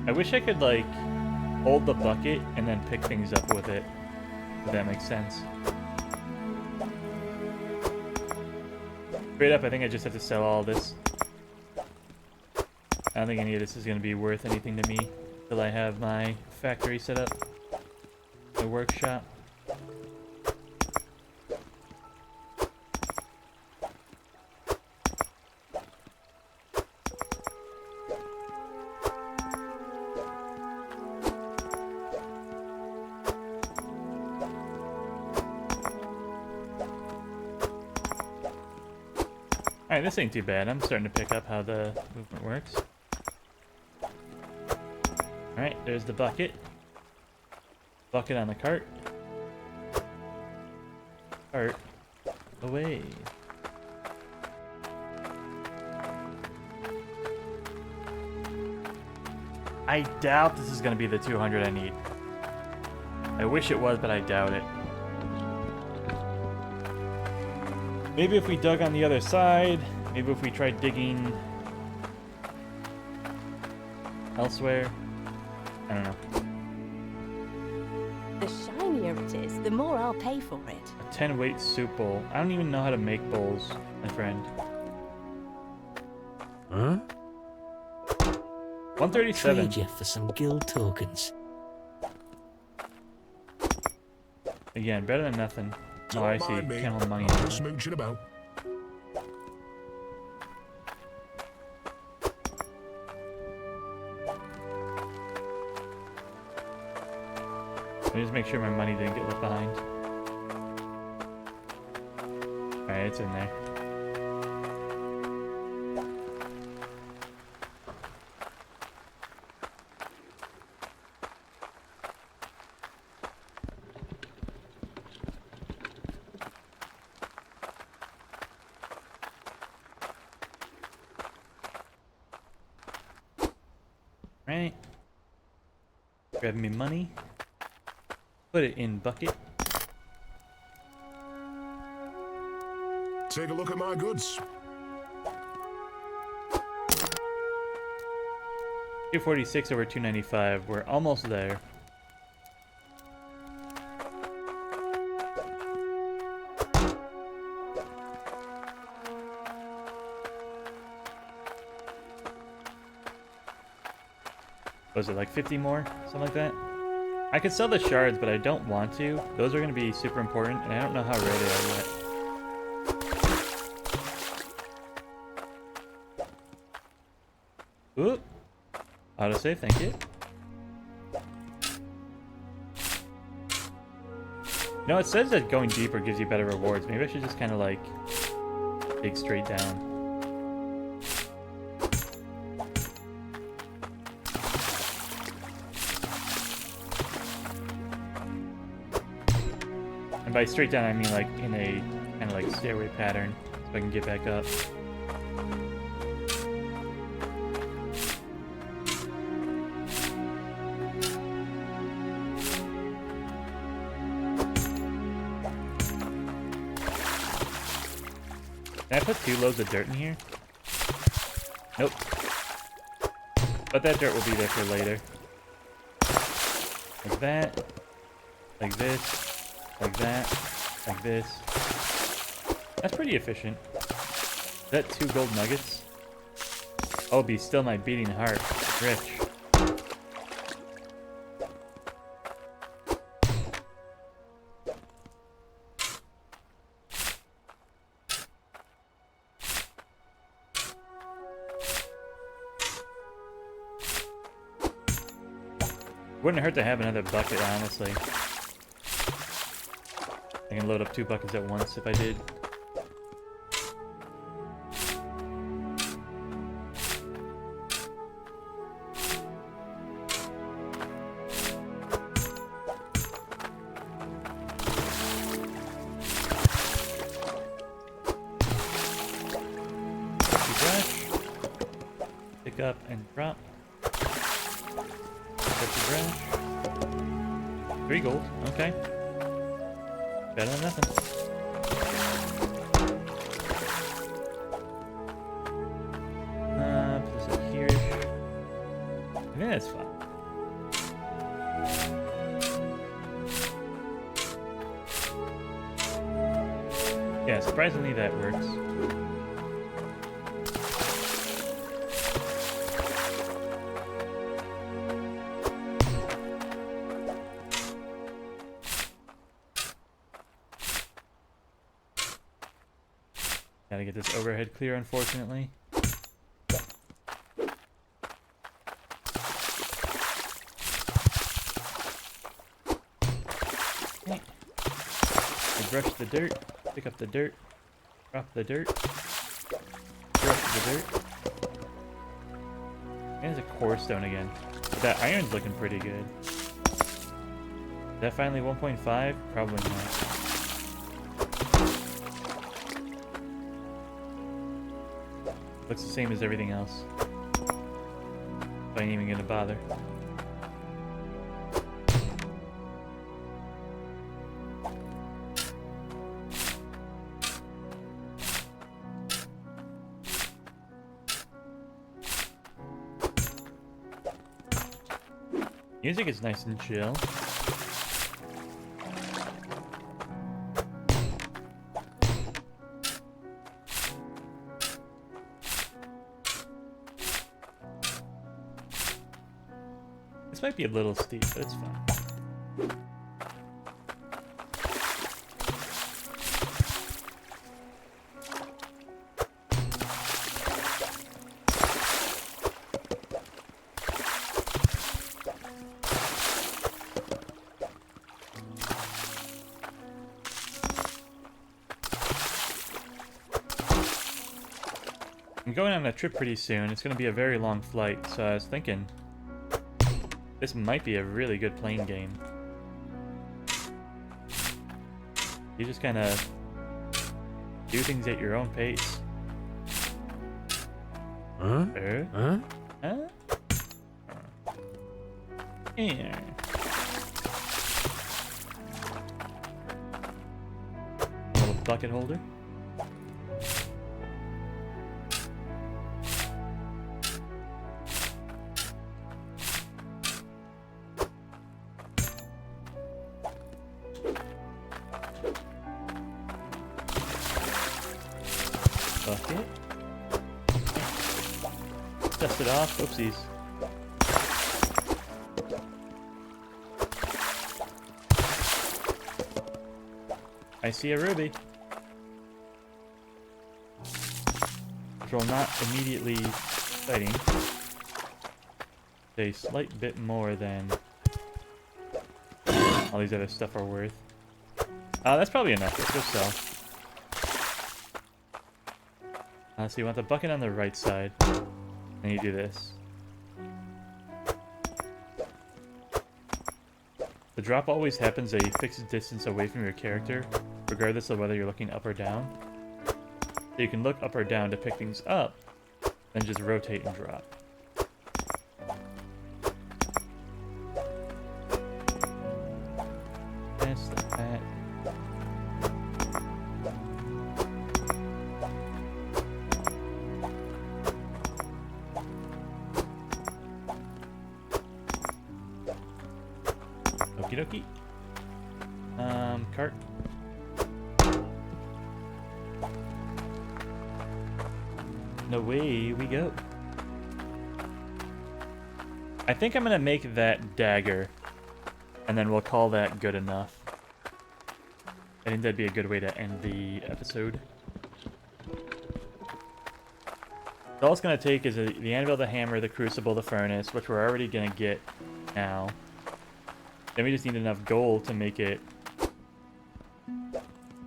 I wish I could, like, hold the bucket and then pick things up with it. If that makes sense. Straight up, I think I just have to sell all this. I don't think any of this is going to be worth anything to me until I have my factory set up. My workshop. Alright, this ain't too bad. I'm starting to pick up how the movement works. Alright, there's the bucket. Bucket on the cart. Cart away. I doubt this is going to be the 200 I need. I wish it was, but I doubt it. Maybe if we dug on the other side, maybe if we tried digging elsewhere. I don't know. The shinier it is, the more I'll pay for it. A 10 weight soup bowl. I don't even know how to make bowls, my friend. Huh? 137. Trade you for some guild tokens. Again, better than nothing. Oh, Don't I see. mind me. Can't hold money I'm anymore. just mooching about. Let me just make sure my money didn't get left behind. Alright, it's in there. Right. Grab me money. Put it in bucket. Take a look at my goods. 246 over 295. We're almost there. Was it like 50 more? Something like that? I could sell the shards, but I don't want to. Those are going to be super important, and I don't know how rare they are yet. Oop. Autosave, thank you. No, it says that going deeper gives you better rewards. Maybe I should just kind of like dig straight down. And by straight down, I mean like in a kind of like stairway pattern, so I can get back up. Can I put 2 loads of dirt in here? Nope. But that dirt will be there for later. Like that. Like this. Like that. Like this. That's pretty efficient. Is that 2 gold nuggets? Oh, be still my beating heart. Rich. Wouldn't hurt to have another bucket, honestly. I can load up 2 buckets at once if I did. Pick up and drop. 3 gold, okay. Better than nothing. Put this up here. I think that's fine. Yeah, surprisingly that works. Gotta get this overhead clear, unfortunately. Okay. We brush the dirt, pick up the dirt, drop the dirt, brush the dirt. And there's a core stone again. But that iron's looking pretty good. Is that finally 1.5? Probably not. Looks the same as everything else. I ain't even gonna bother. Music is nice and chill. This might be a little steep, but it's fine. I'm going on a trip pretty soon. It's going to be a very long flight, so I was thinking this might be a really good plane game. You just kind of do things at your own pace. Huh? Huh? Huh? Yeah. A little bucket holder. Bucket. Dust it off. Oopsies. I see a ruby. Which will not immediately exciting. A slight bit more than all these other stuff are worth. That's probably enough. Let's go sell. So you want the bucket on the right side, and you do this. The drop always happens a fixed distance away from your character, regardless of whether you're looking up or down. So you can look up or down to pick things up, then just rotate and drop. That's that. Okie dokie. Cart. And away we go. I think I'm gonna make that dagger, and then we'll call that good enough. I think that'd be a good way to end the episode. So all it's gonna take is the anvil, the hammer, the crucible, the furnace, which we're already gonna get now. Then we just need enough gold to make it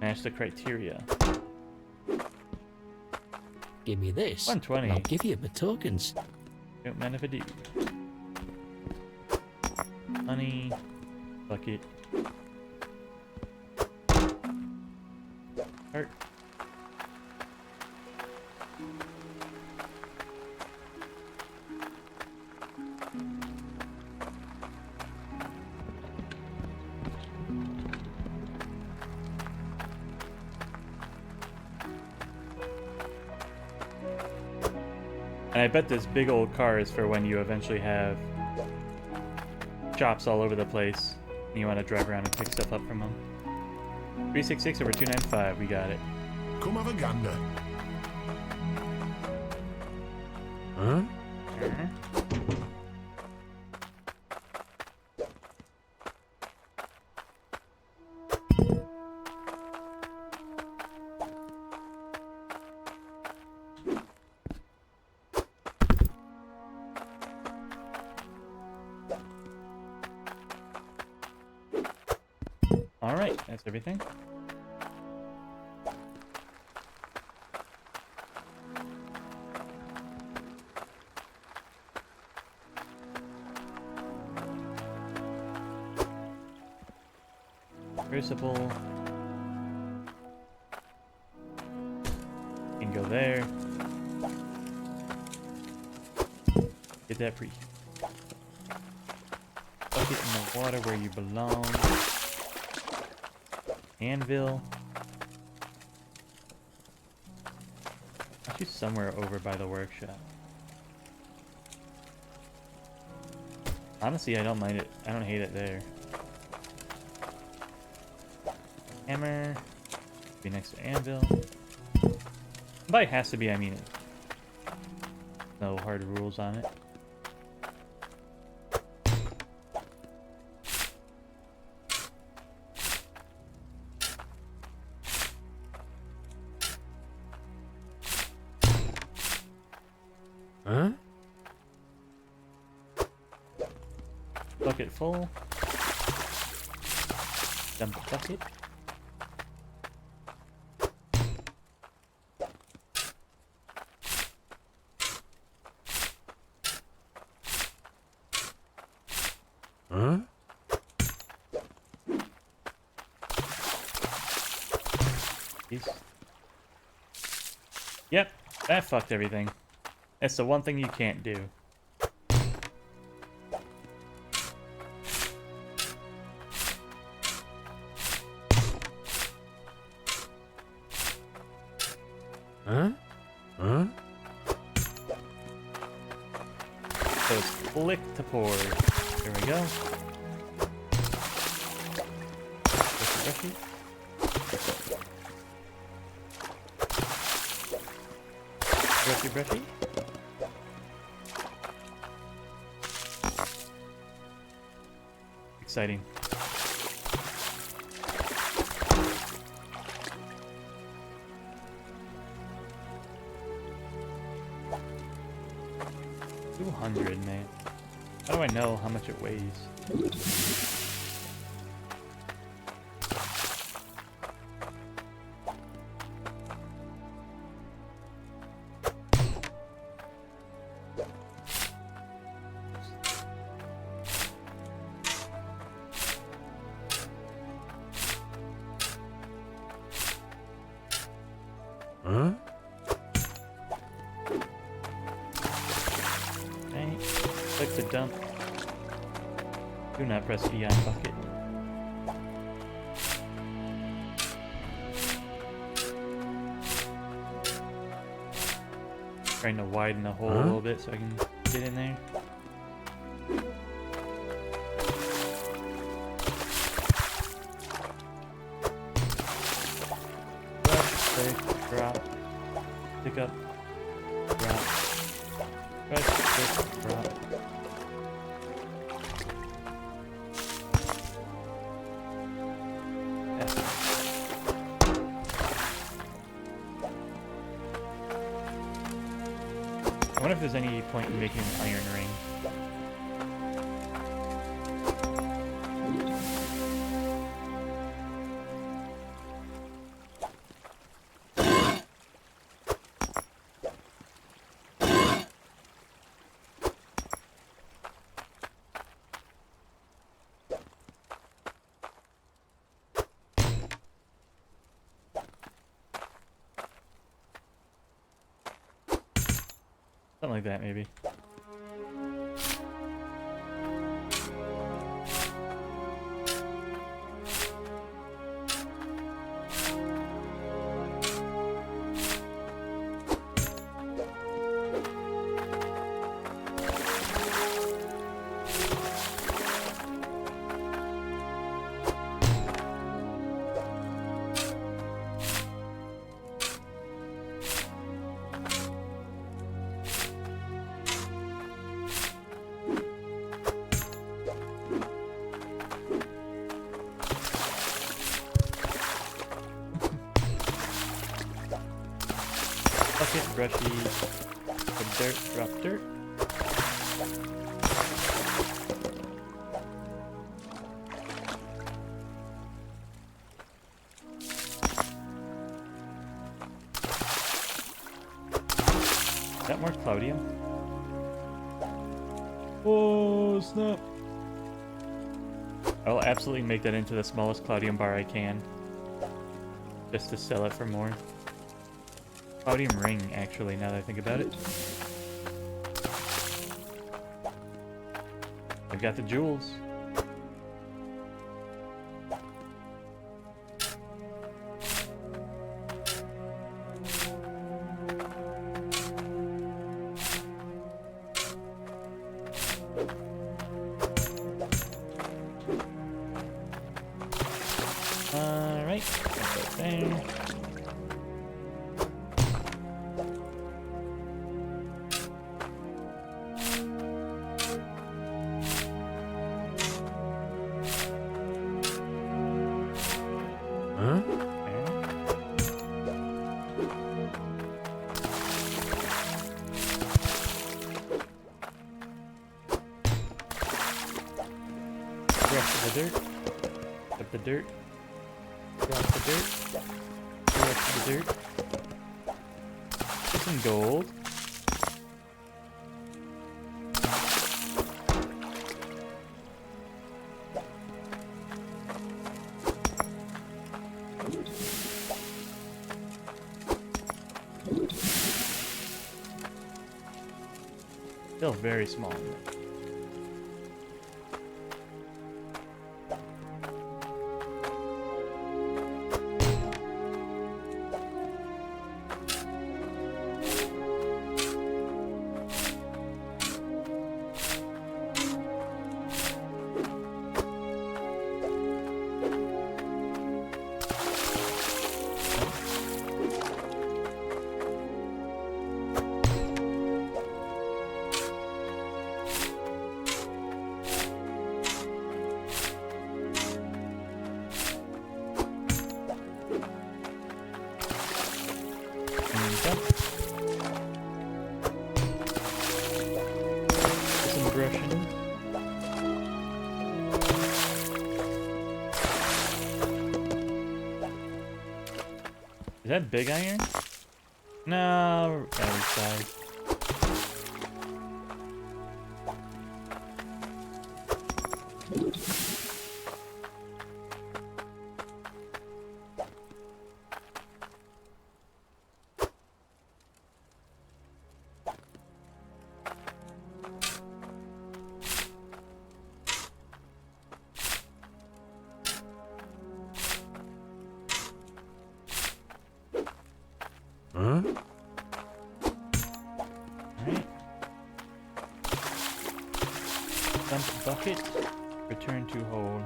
match the criteria. Give me this. 120. And I'll give you my tokens. Don't mind if I do. Money. Bucket. Heart. And I bet this big old car is for when you eventually have shops all over the place and you want to drive around and pick stuff up from them. 366 over 295, we got it. Come have a gander. Huh? All right, that's everything. Crucible. Can go there. Get that pre. Bucket in the water where you belong. Anvil. Actually, somewhere over by the workshop. Honestly, I don't mind it. I don't hate it there. Hammer. Be next to anvil. By has to be, I mean it. No hard rules on it. Huh? Bucket full. Dump the bucket. Huh? Jeez. Yep, that fucked everything. That's the one thing you can't do. Huh? Huh? So it's flick to pour. Here we go. Brushy, brushy. Brushy, brushy. Exciting. $200, man. How do I know how much it weighs? Huh? Okay. Click the dump. Do not press E on bucket. Trying to widen the hole a little bit so I can get in there. Drop, pick up, drop, press, pick, drop. I wonder if there's any point in making an iron ring. Something like that, maybe. brushy. Some dirt, drop dirt. Is that more cloudium? Oh, snap. I'll absolutely make that into the smallest cloudium bar I can. Just to sell it for more. Cloudium ring, actually, now that I think about it. I've got the jewels. Alright, put that there. Huh? Rest of the dirt. Up the dirt. Drop the dirt. Rest of the dirt. Get some gold. Still very small. Some brushing. Is that big iron? No, other side. Huh? Alright. Dump bucket. Return to hole.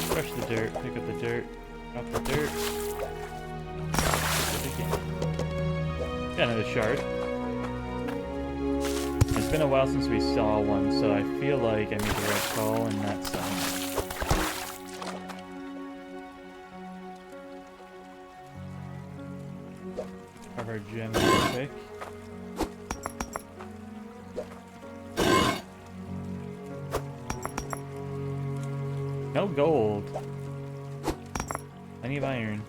Crush the dirt, pick up the dirt, drop the dirt. Got another shard. It's been a while since we saw one, so I feel like I made the right call in that sense. Grab our gem real quick. No gold. Plenty of iron.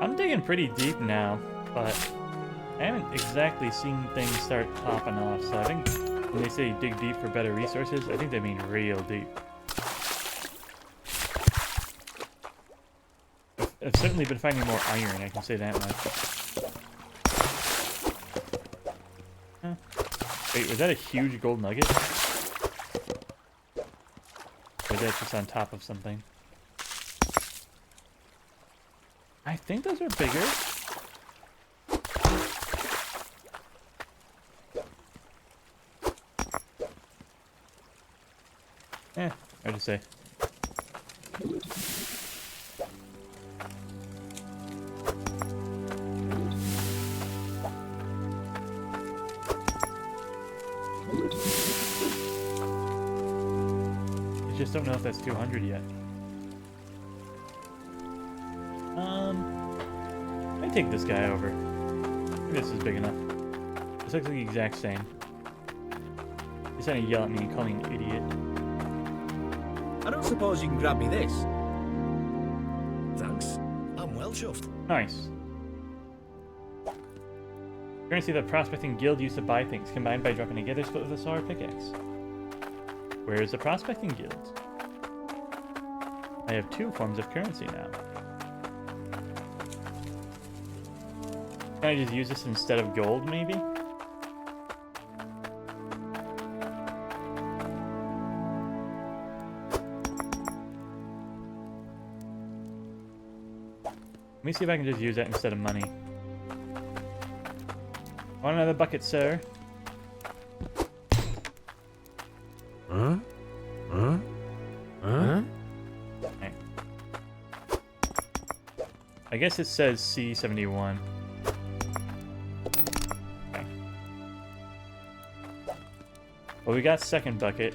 I'm digging pretty deep now, but I haven't exactly seen things start popping off. So I think when they say dig deep for better resources, I think they mean real deep. I've certainly been finding more iron, I can say that much. Huh. Wait, was that a huge gold nugget? Or is that just on top of something? I think those are bigger. Hard to say. I just don't know if that's 200 yet. I take this guy over. Maybe this is big enough. This looks like the exact same. He's trying to yell at me and call me an idiot. I don't suppose you can grab me this. Thanks. I'm well chuffed. Nice. Currency that Prospecting Guild used to buy things, combined by dropping together, split with a solar pickaxe. Where is the Prospecting Guild? I have 2 forms of currency now. Can I just use this instead of gold, maybe? Let me see if I can just use that instead of money. Want another bucket, sir? Huh? Huh? Huh? Okay. I guess it says C71. Okay. Well, we got second bucket.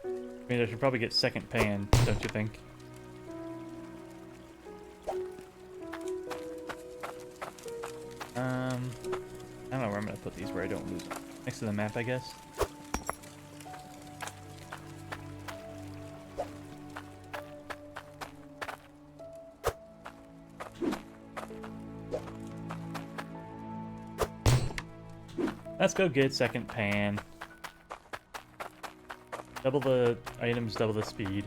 I mean, I should probably get second pan, don't you think? I don't know where I'm gonna put these where I don't lose them. Next to the map, I guess. Let's go get second pan. Double the items, double the speed.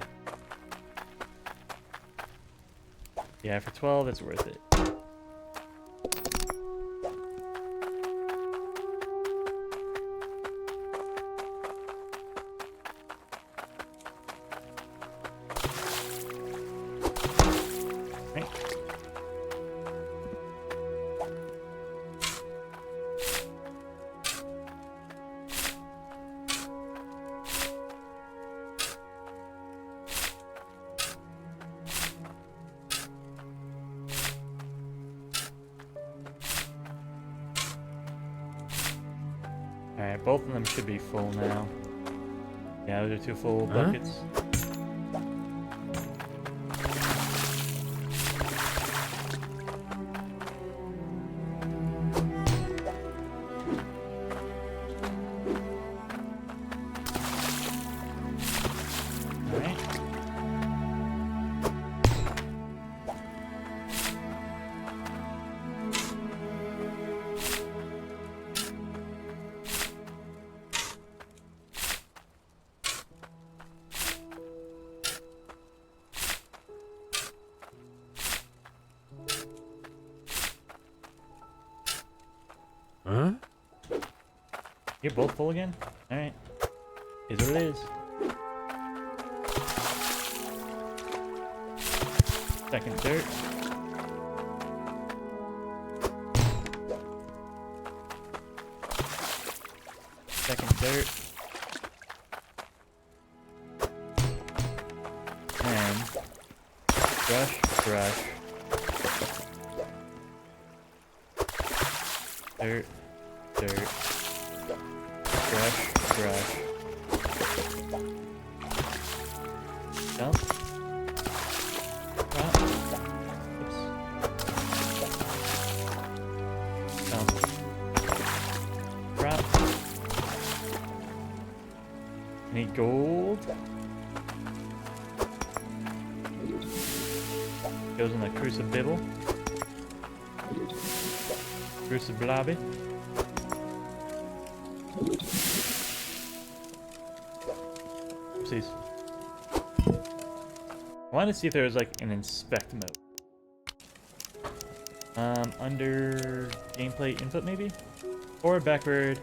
Yeah, for 12, it's worth it. Right. Alright, both of them should be full now. Yeah, those are 2 full buckets. Alright. Huh? You're both full again? Alright. Is what it is. Second dirt. Second dirt. And brush, brush. Dirt, dirt. Brush, brush. Dump. Drop. Any gold? Goes in the crucible. Crucible. Oopsies. I wanted to see if there was like an inspect mode. Under gameplay input maybe? Or backward.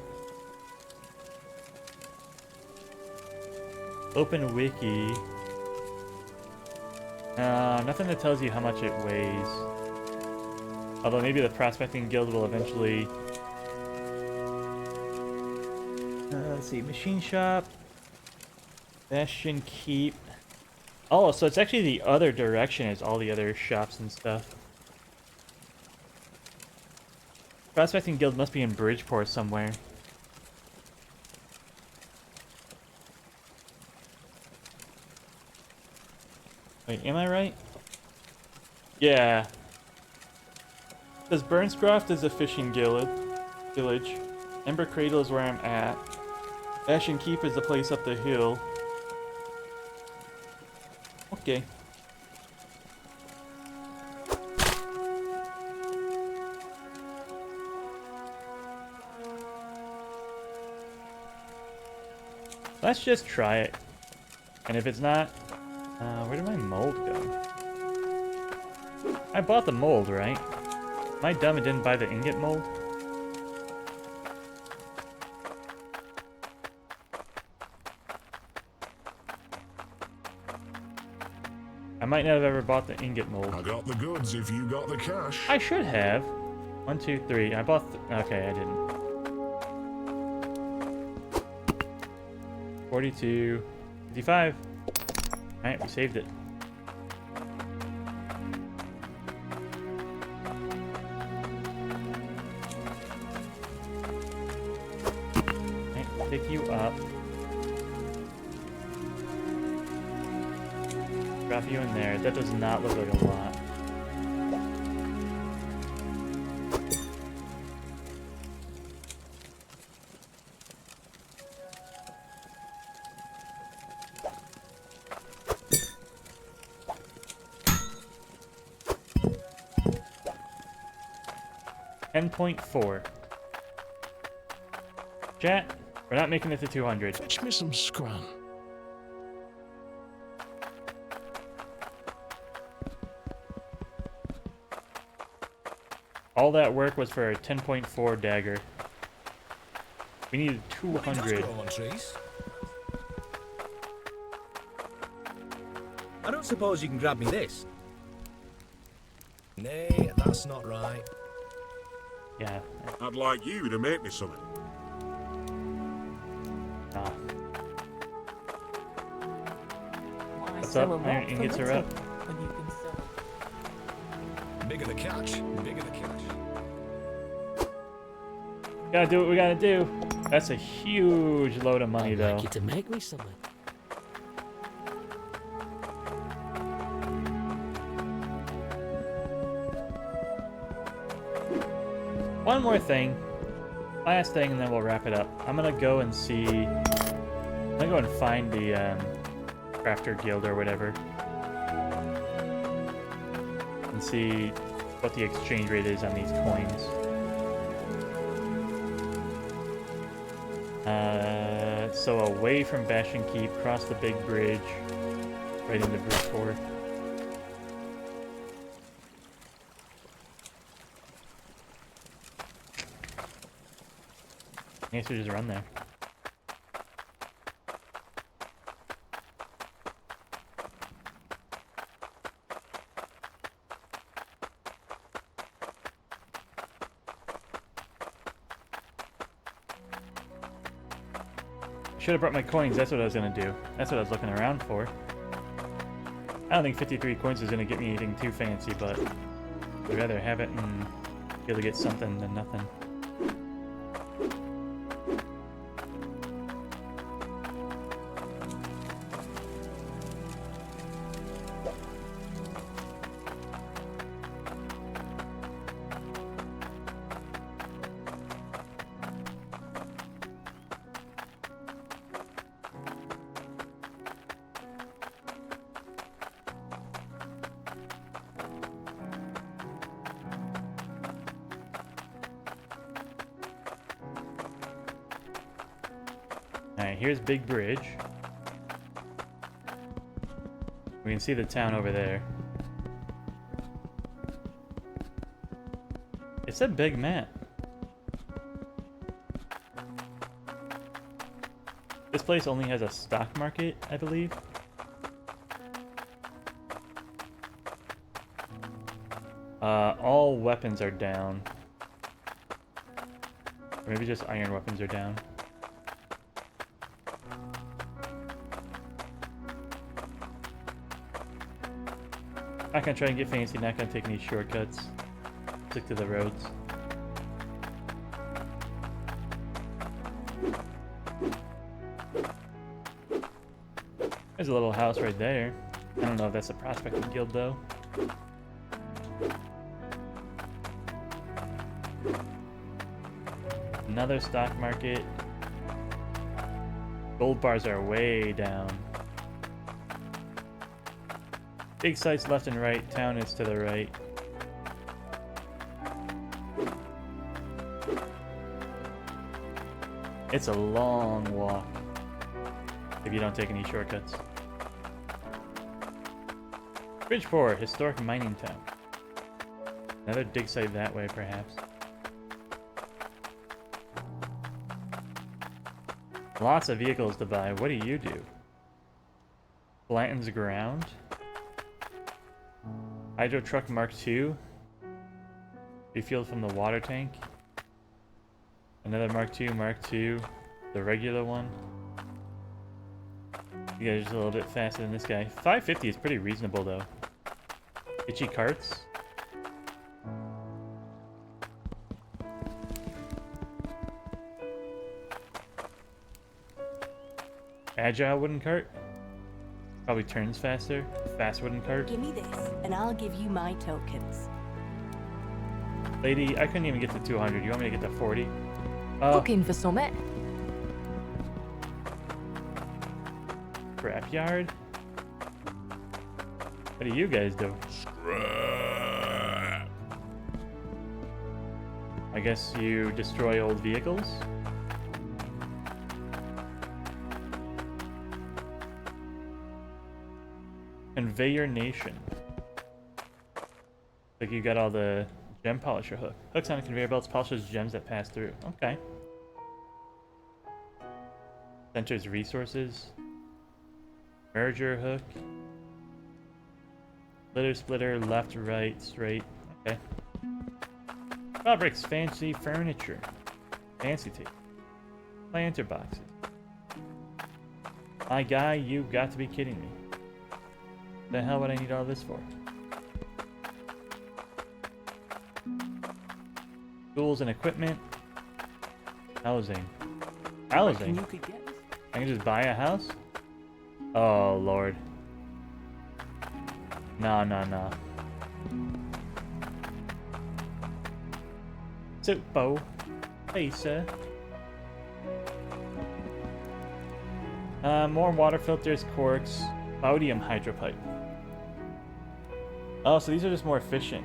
Open wiki. Nothing that tells you how much it weighs. Although maybe the prospecting guild will eventually... let's see, machine shop. Bastion keep. Oh, so it's actually the other direction as all the other shops and stuff. Prospecting guild must be in Bridgeport somewhere. Wait, am I right? Yeah. Because Burnscroft is a fishing village. Ember Cradle is where I'm at. Bastion Keep is the place up the hill. Okay. Let's just try it. And if it's not... where did my mold go? I bought the mold, right? Am I dumb and didn't buy the ingot mold? I might not have ever bought the ingot mold. I got the goods if you got the cash. I should have. 1, 2, 3. I bought... okay, I didn't. 42. 55. Alright, we saved it. Alright, pick you up. Drop you in there. That does not look like a lot. $10.4. Chat, we're not making it to 200. Fetch me some scran. All that work was for a 10.4 dagger. We needed 200. Grow on trees. I don't suppose you can grab me this. Nay, that's not right. Yeah. I'd like you to make me something. Nah. Why What's sell up? a lot Iron for ingots are little up. when you can sell Bigger the catch, bigger the catch. Gotta do what we gotta do. That's a huge load of money, I'd though. like you to make me something. One more thing. Last thing, and then we'll wrap it up. I'm gonna go and see... I'm gonna go and find the Crafter Guild or whatever. And see what the exchange rate is on these coins. So away from Bastion Keep, cross the big bridge, right into Bridgeport. I guess we just run there. Should have brought my coins, that's what I was gonna do. That's what I was looking around for. I don't think 53 coins is gonna get me anything too fancy, but I'd rather have it and be able to get something than nothing. Alright, here's Big Bridge. We can see the town over there. It's a big map. This place only has a stock market, I believe. All weapons are down. Or maybe just iron weapons are down. Not gonna try and get fancy, not gonna take any shortcuts. Stick to the roads. There's a little house right there. I don't know if that's a prospecting guild though. Another stock market. Gold bars are way down. Big sites left and right. Town is to the right. It's a long walk if you don't take any shortcuts. Bridgeport, historic mining town. Another dig site that way, perhaps. Lots of vehicles to buy. What do you do? Flattens ground. Hydro truck Mark II. Refueled from the water tank. Another Mark II, the regular one. You guys are just a little bit faster than this guy. 550 is pretty reasonable though. Itchy carts. Agile wooden cart. Probably turns faster. Fast wooden cart. Give me this, and I'll give you my tokens. Lady, I couldn't even get to 200. You want me to get to 40? Looking for summit. Scrapyard? What do you guys do? Scrap. I guess you destroy old vehicles? Conveyor Nation. Like you got all the gem polisher hook. Hooks on conveyor belts polishes gems that pass through. Okay. Centers resources. Merger hook. Splitter, left, right, straight. Okay. Fabrics, fancy furniture. Fancy tape. Planter boxes. My guy, you got to be kidding me. The hell would I need all this for? Tools and equipment. Housing. Housing? I can just buy a house? Oh, Lord. No. Supo. Hey, sir. More water filters, corks, Cloudium hydropipe. Oh, so these are just more efficient.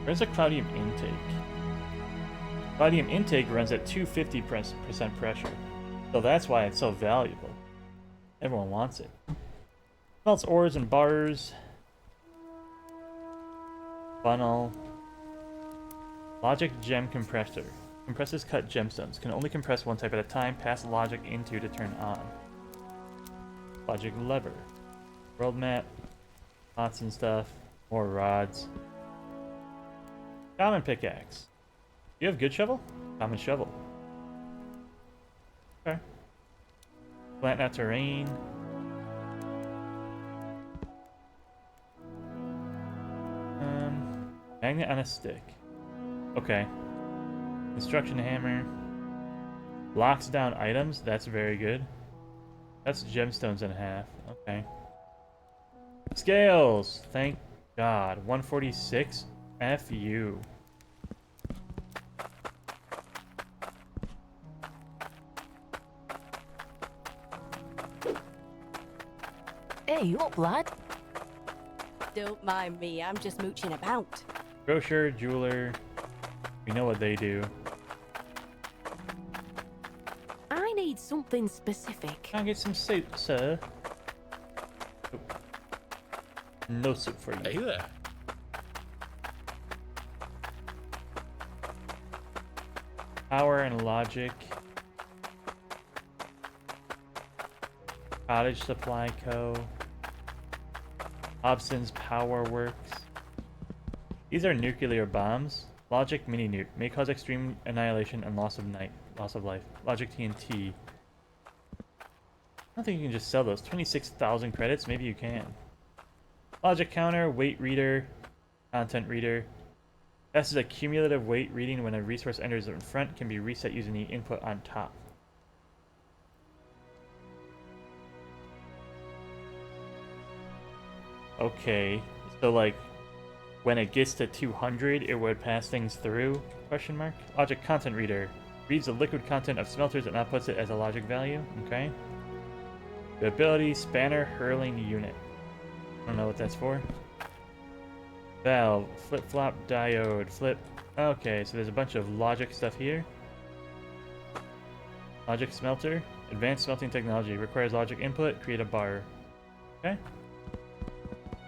Where's the Cloudium intake? Cloudium intake runs at 250% pressure. So that's why it's so valuable. Everyone wants it. Melts ores and bars. Funnel. Logic gem compressor. Compresses cut gemstones. Can only compress one type at a time. Pass logic into to turn on. Logic lever. World map. Pots and stuff. More rods. Common pickaxe. You have good shovel? Common shovel. Okay. Flatten out terrain. Magnet on a stick. Okay. Construction hammer. Locks down items. That's very good. That's gemstones in half. Okay. Scales. Thank God. 146. F you. Hey, you up, lad? Don't mind me, I'm just mooching about. Grocer, jeweler. We know what they do. need something specific. Can I get some soup, sir? Nope. No soup for you. Hey there. Power and logic. Cottage Supply Co. Hobson's Power Works. These are nuclear bombs. Logic mini nuke may cause extreme annihilation and loss of life. Logic TNT. I don't think you can just sell those. 26,000 credits? Maybe you can. Logic counter, weight reader, content reader. This is a cumulative weight reading when a resource enters in front, can be reset using the input on top. Okay, so like when it gets to 200, it would pass things through? Question mark. Logic content reader reads the liquid content of smelters and outputs it as a logic value. Okay. The ability spanner hurling unit. I don't know what that's for. Valve, flip-flop diode, flip. Okay, so there's a bunch of logic stuff here. Logic smelter, advanced smelting technology, requires logic input, create a bar. Okay.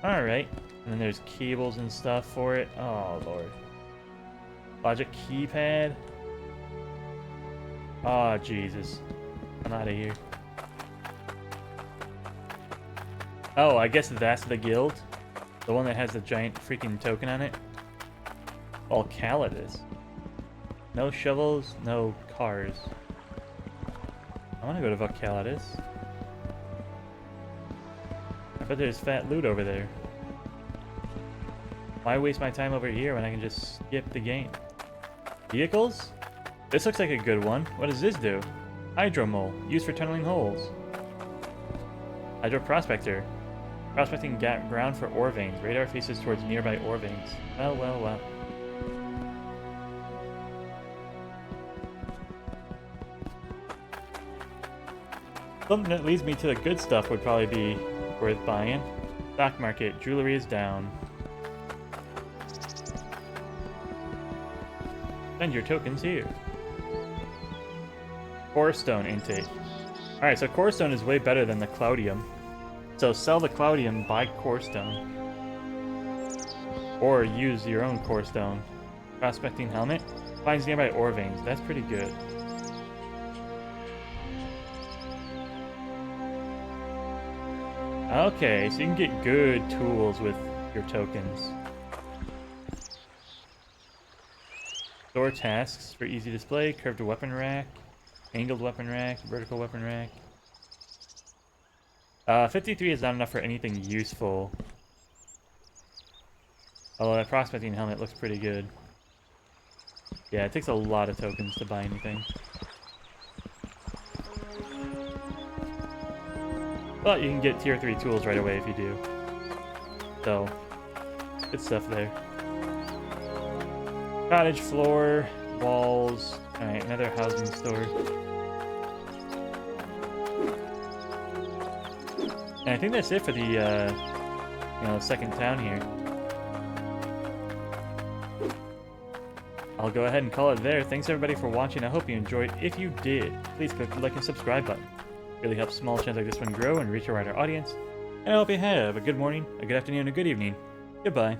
Alright, and then there's cables and stuff for it. Oh lord. Logic keypad. Oh Jesus. I'm out of here. Oh, I guess that's the guild? The one that has the giant freaking token on it? Oh, Calidus. No shovels, no cars. I want to go to Calidus. I bet there's fat loot over there. Why waste my time over here when I can just skip the game? Vehicles? This looks like a good one. What does this do? Hydromole, used for tunneling holes. Hydro Prospector. Prospecting ground for ore veins. Radar faces towards nearby ore veins. Well, well, well. Something that leads me to the good stuff would probably be worth buying. Stock market. Jewelry is down. Send your tokens here. Core stone intake. Alright, so core stone is way better than the Cloudium. So sell the Cloudium, buy core stone. Or use your own core stone. Prospecting helmet. Finds nearby ore veins. That's pretty good. Okay, so you can get good tools with your tokens. Store tasks for easy display. Curved weapon rack. Angled weapon rack. Vertical weapon rack. 53 is not enough for anything useful. Although that prospecting helmet looks pretty good. Yeah, it takes a lot of tokens to buy anything. But you can get tier 3 tools right away if you do. So, good stuff there. Cottage floor, walls. Alright, another housing store. And I think that's it for the, second town here. I'll go ahead and call it there. Thanks everybody for watching. I hope you enjoyed. If you did, please click the like and subscribe button. It really helps small channels like this one grow and reach a wider audience. And I hope you have a good morning, a good afternoon, a good evening. Goodbye.